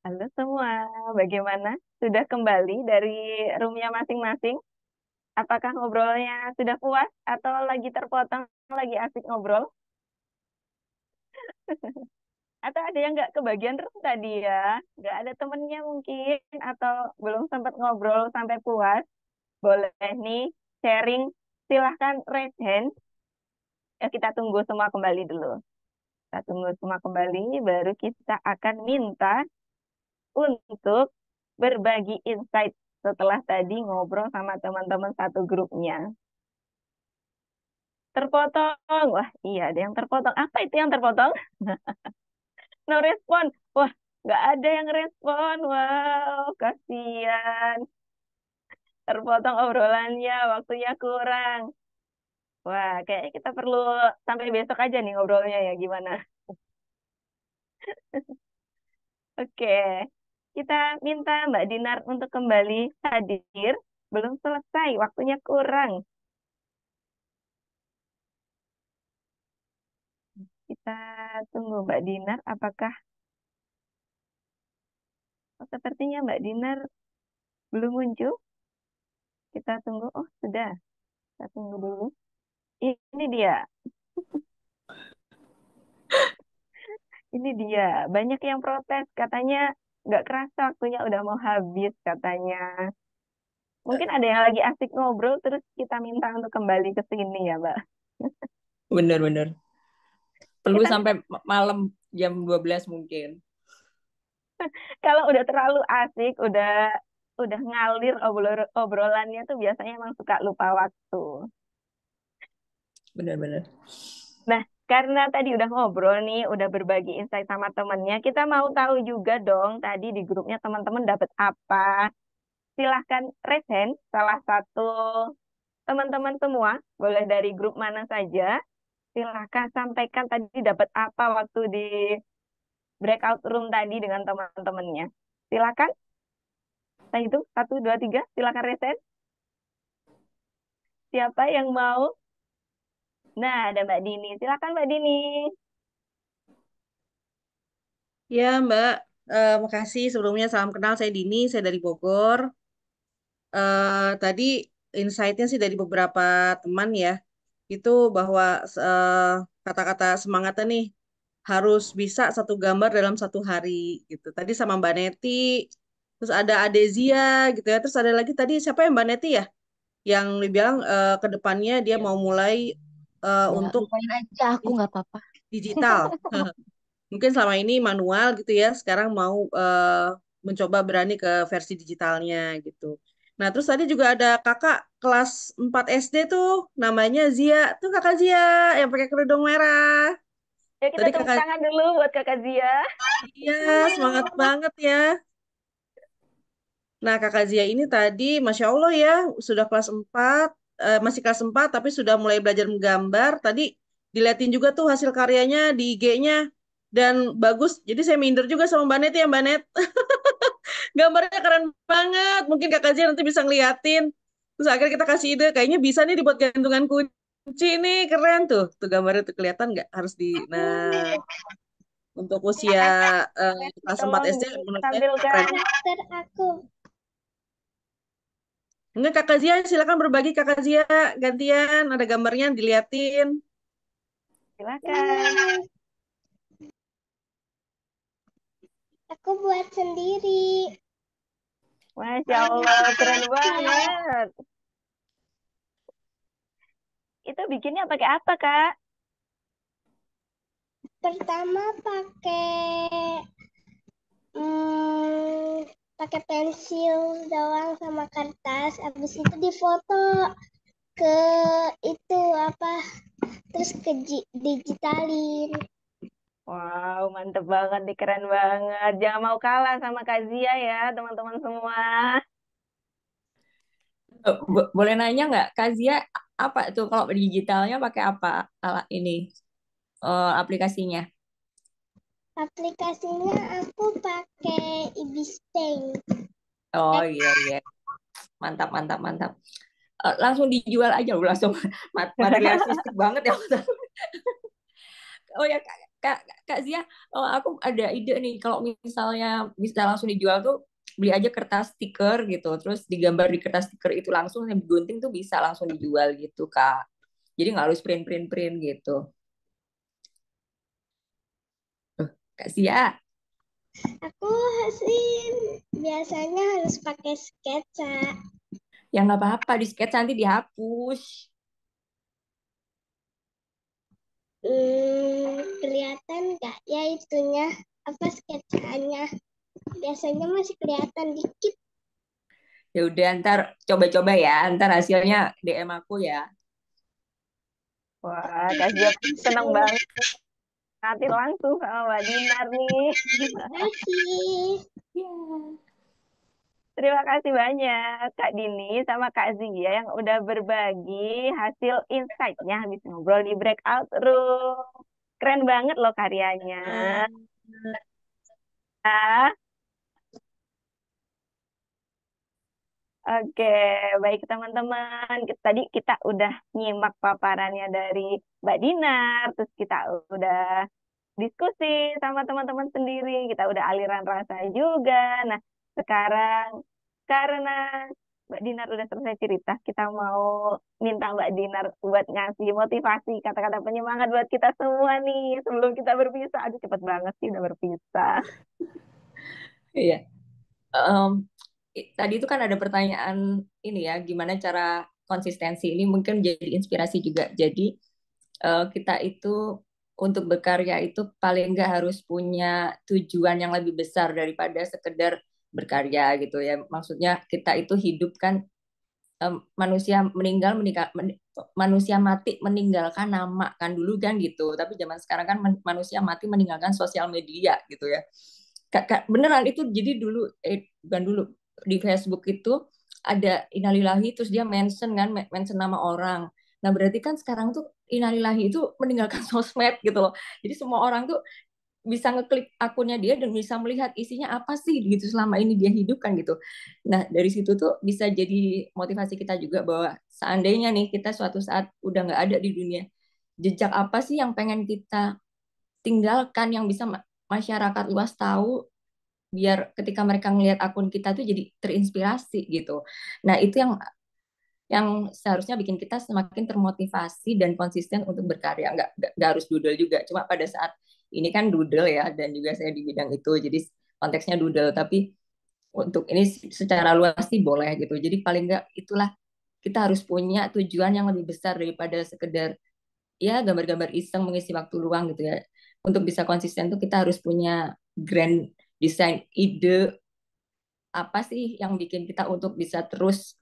Halo semua, bagaimana? Sudah kembali dari roomnya masing-masing? Apakah ngobrolnya sudah puas atau lagi terpotong, lagi asik ngobrol? Atau ada yang nggak kebagian room tadi ya? Nggak ada temennya mungkin, atau belum sempat ngobrol sampai puas? Boleh nih sharing, silahkan raise hand. Ya, kita tunggu semua kembali dulu. Kita tunggu semua kembali, baru kita akan minta untuk berbagi insight setelah tadi ngobrol sama teman-teman satu grupnya. Terpotong. Wah, iya ada yang terpotong. Apa itu yang terpotong? No respon. Wah, nggak ada yang respon. Wow, kasihan. Terpotong obrolannya, waktunya kurang. Wah, kayaknya kita perlu sampai besok aja nih ngobrolnya ya, gimana? Oke, kita minta Mbak Dinar untuk kembali hadir. Belum selesai, waktunya kurang. Kita tunggu Mbak Dinar, apakah sepertinya Mbak Dinar belum muncul? Kita tunggu, oh sudah, kita tunggu dulu. Ini dia, ini dia. Banyak yang protes, katanya nggak kerasa waktunya udah mau habis katanya. Mungkin ada yang lagi asik ngobrol, terus kita minta untuk kembali ke sini ya, Mbak. Bener-bener. Perlu Kita sampai malam jam 12 mungkin. kalau udah terlalu asik, udah ngalir obrolannya tuh biasanya emang suka lupa waktu. Bener-bener. Nah, karena tadi udah ngobrol nih, udah berbagi insight sama temennya, kita mau tahu juga dong tadi di grupnya teman-teman dapat apa. Silahkan raise hand salah satu teman-teman semua, boleh dari grup mana saja. Silahkan sampaikan tadi dapat apa waktu di breakout room tadi dengan teman-temannya. Silakan, saya itu 1, 2, 3, silakan raise hand. Siapa yang mau? Nah, ada Mbak Dini. Silakan Mbak Dini. Ya, Mbak. Makasih sebelumnya. Salam kenal, saya Dini, saya dari Bogor. Tadi insight-nya sih dari beberapa teman ya, itu bahwa kata-kata semangatnya nih harus bisa satu gambar dalam satu hari gitu. Tadi sama Mbak Neti, terus ada Adezia gitu ya, terus ada lagi tadi siapa yang Mbak Neti ya, yang dibilang ke depannya dia mau mulai Ya, untuk lupain aja aku nggak apa-apa. digital. Mungkin selama ini manual gitu ya, sekarang mau mencoba berani ke versi digitalnya gitu. Nah, terus tadi juga ada kakak kelas 4 SD tuh, namanya Zia. Tuh kakak Zia yang pakai kerudung merah. Ya, kita Tadi tepuk kakak, tangan dulu buat Kakak Zia. iya semangat banget ya. Nah, kakak Zia ini tadi, Masya Allah ya, sudah kelas 4 masih kelas 4 tapi sudah mulai belajar menggambar. Tadi diliatin juga tuh hasil karyanya di IG-nya. Dan bagus, jadi saya minder juga sama Mbak Net ya, Mbak Net. Gambarnya keren banget. Mungkin kakak Zia nanti bisa ngeliatin. Terus akhirnya kita kasih ide, kayaknya bisa nih dibuat gantungan kunci nih, keren tuh. Tuh gambarnya tuh kelihatan nggak? Harus di, nah untuk usia kelas 4 Tolong SD menurut saya ditampilkan. keren. Enggak, Kakak Zia, silakan berbagi Kakak Zia, gantian, ada gambarnya, diliatin. Silakan. Aku buat sendiri. Masya Allah, keren banget. Itu bikinnya pakai apa, Kak? Pertama pakai pensil doang sama kertas. Habis itu difoto ke itu apa? Terus digitalin. Wow, mantep banget nih, keren banget. Jangan mau kalah sama Kak Zia ya, teman-teman semua. Boleh nanya nggak, Kazia, apa tuh kalau digitalnya pakai apa alat ini, aplikasinya? Aplikasinya aku pakai Ibis Paint. Oh iya iya, mantap mantap mantap. Langsung dijual aja loh, langsung materialistik banget ya. Oh ya, Kak, Kak Zia, aku ada ide nih. Kalau misalnya bisa langsung dijual tuh, beli aja kertas stiker gitu. Terus digambar di kertas stiker itu langsung, yang digunting tuh bisa langsung dijual gitu, Kak. Jadi nggak harus print gitu. Kak Zia, Aku biasanya harus pakai sketsa. ya nggak apa-apa, di sketch nanti dihapus. Kelihatan nggak ya itunya apa sketsanya? Biasanya masih kelihatan dikit. Ya udah, ntar coba-coba ya. Ntar hasilnya DM aku ya. Wah, Kak Zia seneng banget nanti langsung sama Mbak Dinar nih. Kasih. Iya. Terima kasih banyak Kak Dini sama Kak Zia yang udah berbagi hasil insight-nya habis ngobrol di breakout room. Keren banget loh karyanya. Ah, oke, baik teman-teman. Tadi kita udah nyimak paparannya dari Mbak Dinar, terus kita udah diskusi sama teman-teman sendiri, kita udah aliran rasa juga. Nah, sekarang karena Mbak Dinar udah selesai cerita, kita mau minta Mbak Dinar buat ngasih motivasi, kata-kata penyemangat buat kita semua nih sebelum kita berpisah. Aduh, cepet banget sih udah berpisah. Iya. Em, Tadi itu kan ada pertanyaan ini ya, gimana cara konsistensi ini mungkin jadi inspirasi juga. Jadi kita itu untuk berkarya itu paling nggak harus punya tujuan yang lebih besar daripada sekedar berkarya gitu ya. Maksudnya kita itu hidup kan, manusia mati meninggalkan nama kan dulu kan gitu. Tapi zaman sekarang kan manusia mati meninggalkan sosial media gitu ya. Beneran itu, jadi dulu bukan dulu, di Facebook itu ada innalillahi terus dia mention kan, mention nama orang. Nah, berarti kan sekarang tuh innalillahi itu meninggalkan sosmed gitu loh. Jadi semua orang tuh bisa ngeklik akunnya dia dan bisa melihat isinya apa sih gitu selama ini dia hidup kan gitu. Nah, dari situ tuh bisa jadi motivasi kita juga bahwa seandainya nih kita suatu saat udah nggak ada di dunia, jejak apa sih yang pengen kita tinggalkan yang bisa masyarakat luas tahu, biar ketika mereka ngelihat akun kita tuh jadi terinspirasi gitu. Nah, itu yang seharusnya bikin kita semakin termotivasi dan konsisten untuk berkarya. Nggak harus doodle juga. Cuma pada saat ini kan doodle ya, dan juga saya di bidang itu, jadi konteksnya doodle. Tapi untuk ini secara luas sih boleh gitu. Jadi paling nggak itulah, kita harus punya tujuan yang lebih besar daripada sekedar ya gambar-gambar iseng mengisi waktu luang gitu ya. Untuk bisa konsisten tuh kita harus punya grand design, ide apa sih yang bikin kita untuk bisa terus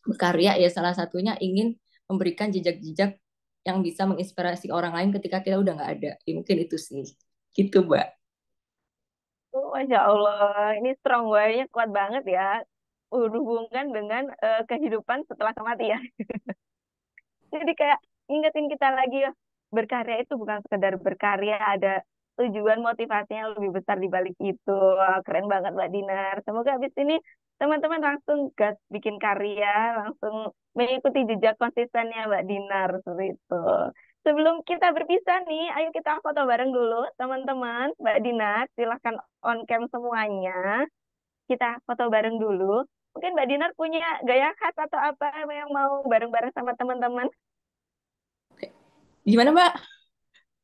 berkarya, ya salah satunya ingin memberikan jejak-jejak yang bisa menginspirasi orang lain ketika kita udah nggak ada. Ya, mungkin itu sih. Gitu, Mbak. Masya Allah, ini strong way-nya kuat banget ya. Berhubungan dengan kehidupan setelah kematian. Jadi kayak ingetin kita lagi ya, berkarya itu bukan sekedar berkarya, ada tujuan motivasinya lebih besar di balik itu. Wah, keren banget Mbak Dinar. Semoga habis ini teman-teman langsung gas bikin karya, langsung mengikuti jejak konsistennya Mbak Dinar seperti itu. Sebelum kita berpisah nih, ayo kita foto bareng dulu teman-teman. Mbak Dinar, silahkan on cam semuanya. Kita foto bareng dulu. Mungkin Mbak Dinar punya gaya khas atau apa yang mau bareng-bareng sama teman-teman? Gimana, Mbak?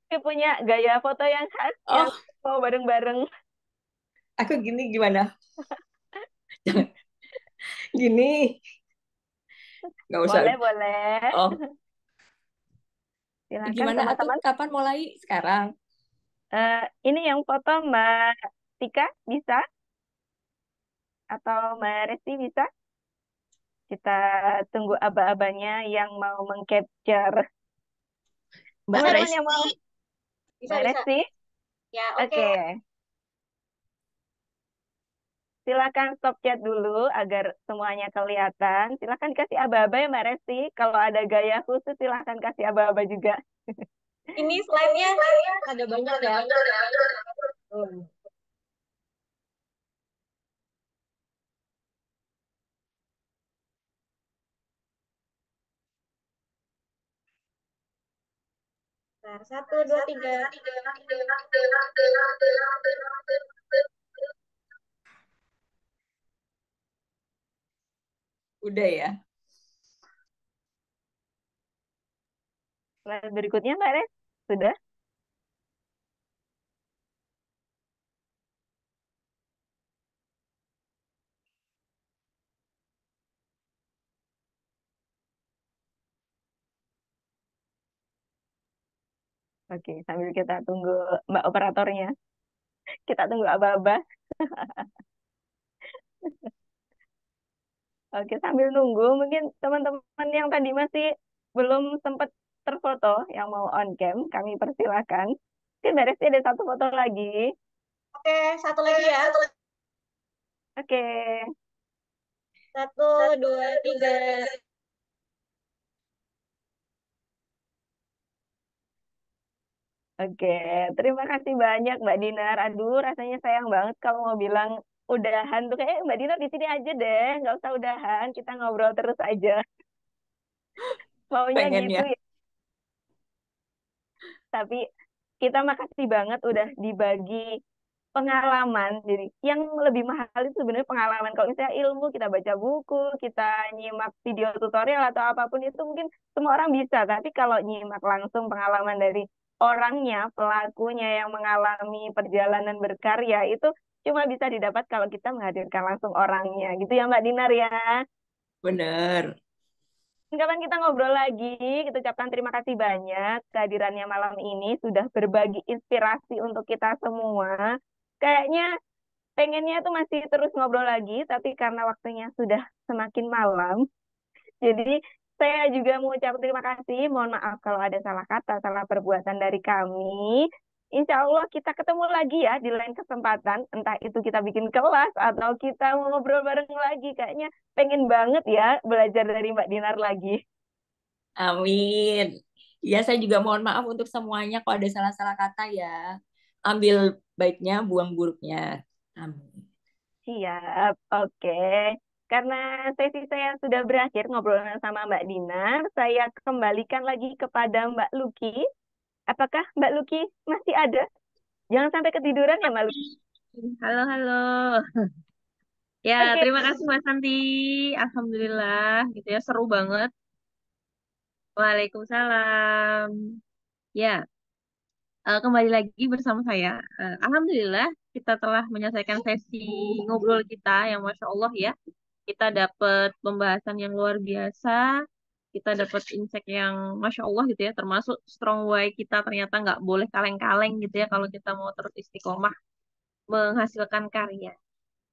Dia punya gaya foto yang khas yang Oh, mau bareng-bareng. aku gini gimana? Jangan gini. Nggak usah. Boleh, boleh. Oh, Silakan gimana? Atau teman-teman. kapan mulai sekarang? Ini yang foto Mbak Tika bisa? Atau Mbak Resti bisa? Kita tunggu aba-abanya yang mau mengcapture. Mbak Teman-teman yang Resti. mau Bisa, Mbak bisa. Resti? Ya, oke. Oke. Silakan stop chat dulu agar semuanya kelihatan. Silakan kasih aba-aba ya Mbak Resti. Kalau ada gaya khusus silakan kasih aba-aba juga. Ini slide-nya ada banyak ya. Hmm. Bentar, 1, 2, 3. Udah ya. Slide berikutnya Mbak Res, sudah? Oke, sambil kita tunggu Mbak operatornya. Kita tunggu aba-aba. Oke, sambil nunggu, mungkin teman-teman yang tadi masih belum sempat terfoto, yang mau on cam, kami persilahkan. Mungkin Mbak Resti ada satu foto lagi. Oke, satu lagi ya. Oke, 1, 2, 3. oke. Terima kasih banyak Mbak Dinar. Aduh, rasanya sayang banget kalau mau bilang udahan tuh kayak Mbak Dinar di sini aja deh, nggak usah udahan, kita ngobrol terus aja. Maunya Pengen gitu ya. ya. Tapi kita makasih banget udah dibagi pengalaman. Jadi yang lebih mahal itu sebenarnya pengalaman. Kalau misalnya ilmu, kita baca buku, kita nyimak video tutorial atau apapun itu mungkin semua orang bisa. Tapi kalau nyimak langsung pengalaman dari orangnya, pelakunya yang mengalami perjalanan berkarya itu cuma bisa didapat kalau kita menghadirkan langsung orangnya. Gitu ya Mbak Dinar ya. Bener. Kapan kita ngobrol lagi, kita ucapkan terima kasih banyak kehadirannya malam ini sudah berbagi inspirasi untuk kita semua. Kayaknya pengennya tuh masih terus ngobrol lagi, tapi karena waktunya sudah semakin malam, jadi saya juga mengucapkan terima kasih. Mohon maaf kalau ada salah kata, salah perbuatan dari kami. Insya Allah kita ketemu lagi ya di lain kesempatan. Entah itu kita bikin kelas atau kita mau ngobrol bareng lagi. Kayaknya pengen banget ya belajar dari Mbak Dinar lagi. Amin. Ya, saya juga mohon maaf untuk semuanya kalau ada salah-salah kata ya. Ambil baiknya, buang buruknya. Amin. Siap, oke. Karena sesi saya sudah berakhir ngobrol sama Mbak Dinar, saya kembalikan lagi kepada Mbak Luki. Apakah Mbak Luki masih ada? Jangan sampai ketiduran ya, Mbak Luki. Halo, halo. Ya, Oke, terima kasih Mas Santi. Alhamdulillah, gitu ya, seru banget. Waalaikumsalam. Ya, kembali lagi bersama saya. Alhamdulillah, kita telah menyelesaikan sesi ngobrol kita yang Masya Allah ya. Kita dapat pembahasan yang luar biasa. Kita dapat insight yang Masya Allah gitu ya. Termasuk strong why kita ternyata nggak boleh kaleng-kaleng gitu ya. Kalau kita mau terus istiqomah menghasilkan karya.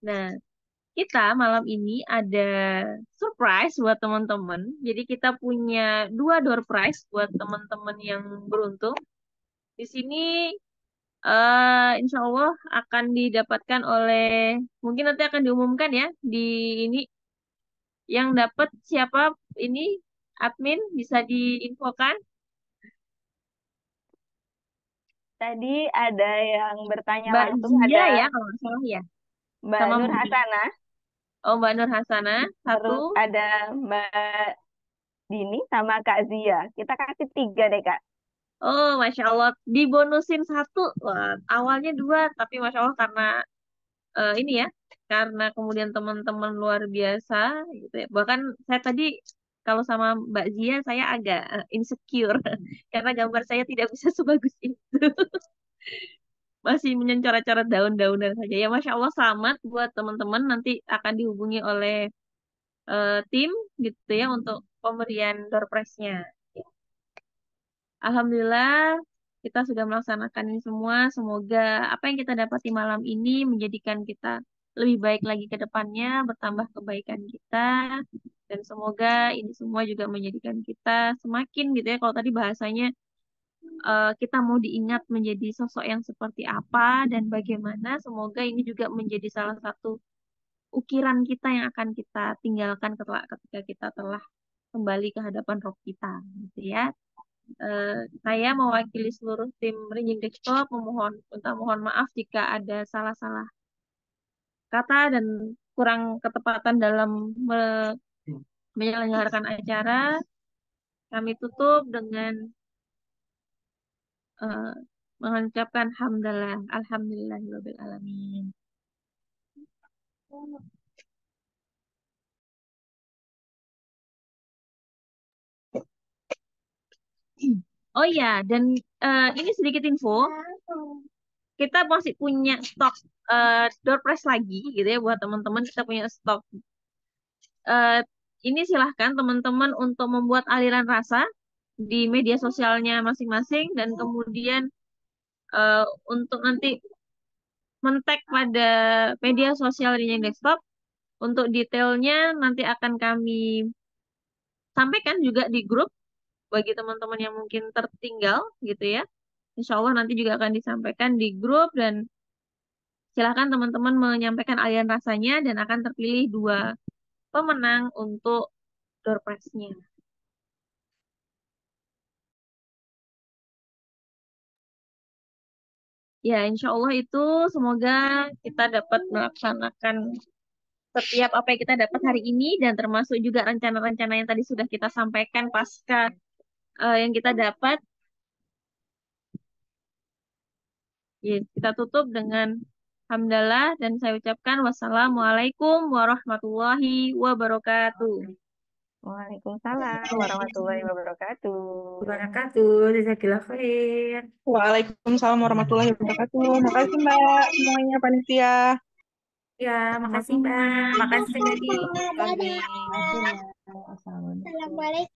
Nah, kita malam ini ada surprise buat teman-teman. Jadi kita punya dua door prize buat teman-teman yang beruntung. Di sini insya Allah akan didapatkan oleh, mungkin nanti akan diumumkan ya di ini yang dapat siapa ini admin bisa diinfokan. tadi ada yang bertanya Mbak langsung, ada Zia ya kalau nggak salah ya. Mbak Sama Nur Hasanah, oh Mbak Nur Hasana satu. terus ada Mbak Dini sama Kak Zia. Kita kasih 3 deh, Kak. Oh, Masya Allah, dibonusin satu. Wah, awalnya dua, tapi Masya Allah karena ini ya, karena kemudian teman-teman luar biasa, gitu ya. Bahkan saya tadi kalau sama Mbak Zia, saya agak insecure, karena gambar saya tidak bisa sebagus itu. Masih menyencoret-coret daun-daunan saja. Ya, Masya Allah, selamat buat teman-teman. Nanti akan dihubungi oleh tim, gitu ya, untuk pemberian door prize-nya. Alhamdulillah, kita sudah melaksanakan ini semua. Semoga apa yang kita dapati malam ini menjadikan kita lebih baik lagi ke depannya, bertambah kebaikan kita. Dan semoga ini semua juga menjadikan kita semakin gitu ya. Kalau tadi bahasanya kita mau diingat menjadi sosok yang seperti apa dan bagaimana. Semoga ini juga menjadi salah satu ukiran kita yang akan kita tinggalkan ketika kita telah kembali ke hadapan Rob kita, gitu ya. Saya mewakili seluruh tim Ringing Desktop mohon maaf jika ada salah-salah kata dan kurang ketepatan dalam menyelenggarakan acara. Kami tutup dengan eh, mengucapkan hamdalah, alhamdulillahirabbil alamin. Oh ya, dan ini sedikit info, kita masih punya stok door prize lagi gitu ya buat teman-teman, kita punya stok. Eh, ini silahkan teman-teman untuk membuat aliran rasa di media sosialnya masing-masing dan kemudian eh, untuk nanti men-tag pada media sosial Rinjeng Desktop. Untuk detailnya nanti akan kami sampaikan juga di grup bagi teman-teman yang mungkin tertinggal gitu ya. Insya Allah nanti juga akan disampaikan di grup dan silahkan teman-teman menyampaikan aliran rasanya dan akan terpilih 2 pemenang untuk door prize-nya. Ya, insya Allah itu semoga kita dapat melaksanakan setiap apa yang kita dapat hari ini dan termasuk juga rencana-rencana yang tadi sudah kita sampaikan pasca yang kita dapat. Ya, kita tutup dengan hamdalah dan saya ucapkan wassalamualaikum warahmatullahi wabarakatuh. Waalaikumsalam warahmatullahi wabarakatuh. Wabarakatuh. Jazakallahu khair. Waalaikumsalam warahmatullahi wabarakatuh. Makasih Mbak semuanya panitia. Ya, makasih Mbak. Makasih Nadi. Dadah. Assalamualaikum. Assalamualaikum.